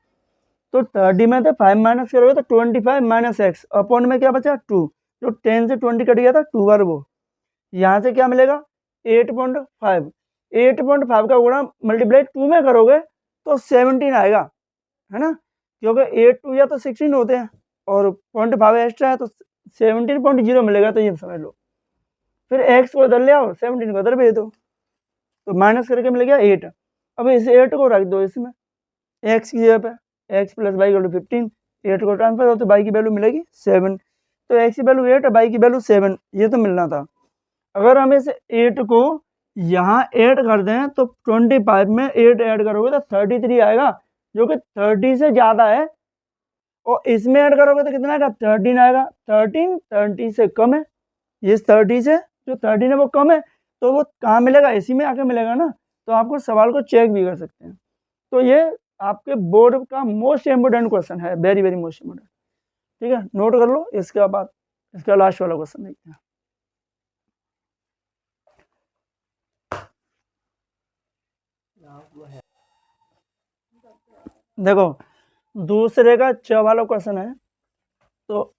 तो 30 में तो 5 माइनस करोगे तो 25 - x अपॉन में क्या बचा 2, जो 10 से 20 कट गया था 2 बार वो, यहाँ से क्या मिलेगा 8.5, 8.5 का गुणा मल्टीप्लाई 2 में करोगे तो 17 आएगा, है ना, क्योंकि 8 2 या तो 16 होते हैं और 0.5 एक्स्ट्रा है तो 17.0 मिलेगा। तो ये समझ लो, फिर x को इधर ले आओ, 17 को इधर भेज दो, तो माइनस करके मिल गया 8। अब इस 8 को रख दो इसमें, x की जगह पे x + y = 15, 8 को ट्रांसफर हो तो y की वैल्यू मिलेगी 7। तो x की वैल्यू 8 है, y की वैल्यू 7, ये तो मिलना था। अगर हम इस 8 को यहाँ ऐड कर दें तो 25 में 8 ऐड करोगे तो 33 आएगा, जो कि 30 से ज़्यादा है, और इसमें ऐड करोगे तो कितना आएगा 13 आएगा। 13 30 से कम है, ये 30 से जो 13 है वो कम है, तो वो कहाँ मिलेगा, इसी में आके मिलेगा ना। तो आपको सवाल को चेक भी कर सकते हैं। तो ये आपके बोर्ड का मोस्ट इम्पोर्टेंट क्वेश्चन है, वेरी वेरी मोस्ट इम्पोर्टेंट, ठीक है, नोट कर लो। इसके बाद इसका लास्ट वाला क्वेश्चन देखते हैं। देखो दूसरे का च वाला क्वेश्चन है, तो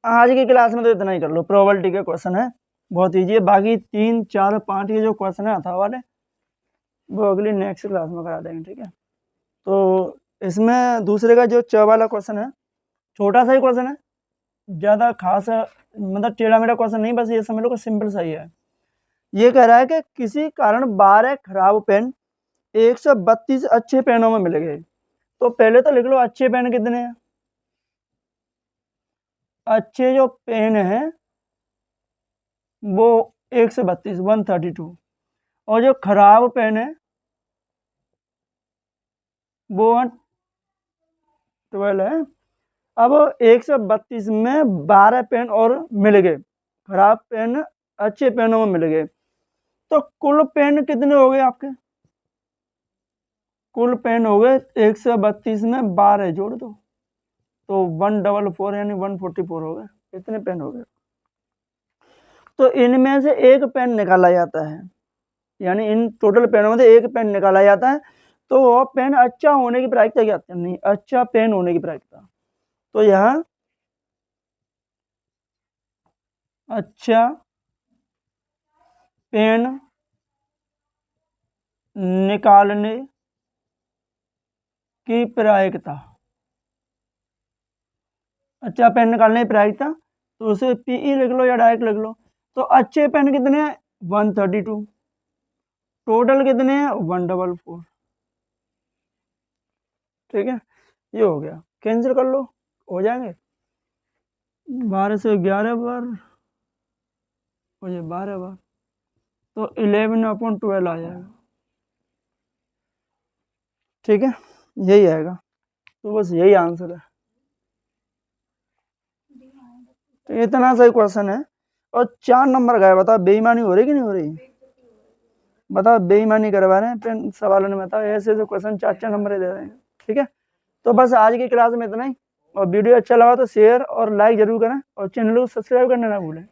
आज की क्लास में तो इतना ही कर लो, प्रोबेबिलिटी के क्वेश्चन है, बहुत ईजी है। बाकी 3 4 5 के जो क्वेश्चन है अथवा वाले वो अगली नेक्स्ट क्लास में करा देंगे, ठीक है। तो इसमें दूसरे का जो च वाला क्वेश्चन है, छोटा सा ही क्वेश्चन है, ज़्यादा खास मतलब टेढ़ा मेढ़ा क्वेश्चन नहीं, बस ये समझ लो कि सिंपल सा ही है। ये कह रहा है कि किसी कारण 12 खराब पेन 132 अच्छे पेनों में मिल गए। तो पहले तो लिख लो अच्छे पेन कितने हैं। अच्छे जो पेन है वो 132 132, और जो खराब पेन है वो 12 है। अब 132 में 12 पेन और मिल गए, खराब पेन अच्छे पेनों में मिल गए, तो कुल पेन कितने हो गए आपके, कुल पेन हो गए 132 में 12 जोड़ दो तो 144 यानी 144 हो गए, इतने पेन हो गए। तो इनमें से एक पेन निकाला जाता है, यानी इन टोटल पेनों में से एक पेन निकाला जाता है, तो वो पेन अच्छा होने की प्रायिकता क्या नहीं, अच्छा पेन होने की प्रायिकता। तो यहाँ अच्छा पेन निकालने की प्रायिकता, अच्छा पेन निकालने की प्रायिकता, तो उसे पीई लिख लो या डायरेक्ट लिख लो। तो अच्छे पेन कितने हैं 132, टोटल कितने हैं 144, ठीक है, ये हो गया। कैंसिल कर लो, हो जाएंगे 12 से 11 बार हो जाए 12 बार, तो 11/12 आ जाएगा, ठीक है, यही आएगा। तो बस यही आंसर है, तो इतना सही क्वेश्चन है। और 4 नंबर का है, बताओ बेईमानी हो रही कि नहीं हो रही, बताओ बेईमानी करवा रहे हैं पेन सवालों में, बताओ ऐसे ऐसे क्वेश्चन 4 नंबर दे रहे हैं, ठीक है। तो बस आज की क्लास में इतना ही, और वीडियो अच्छा लगा तो शेयर और लाइक जरूर करें, और चैनल को सब्सक्राइब करना ना भूलें।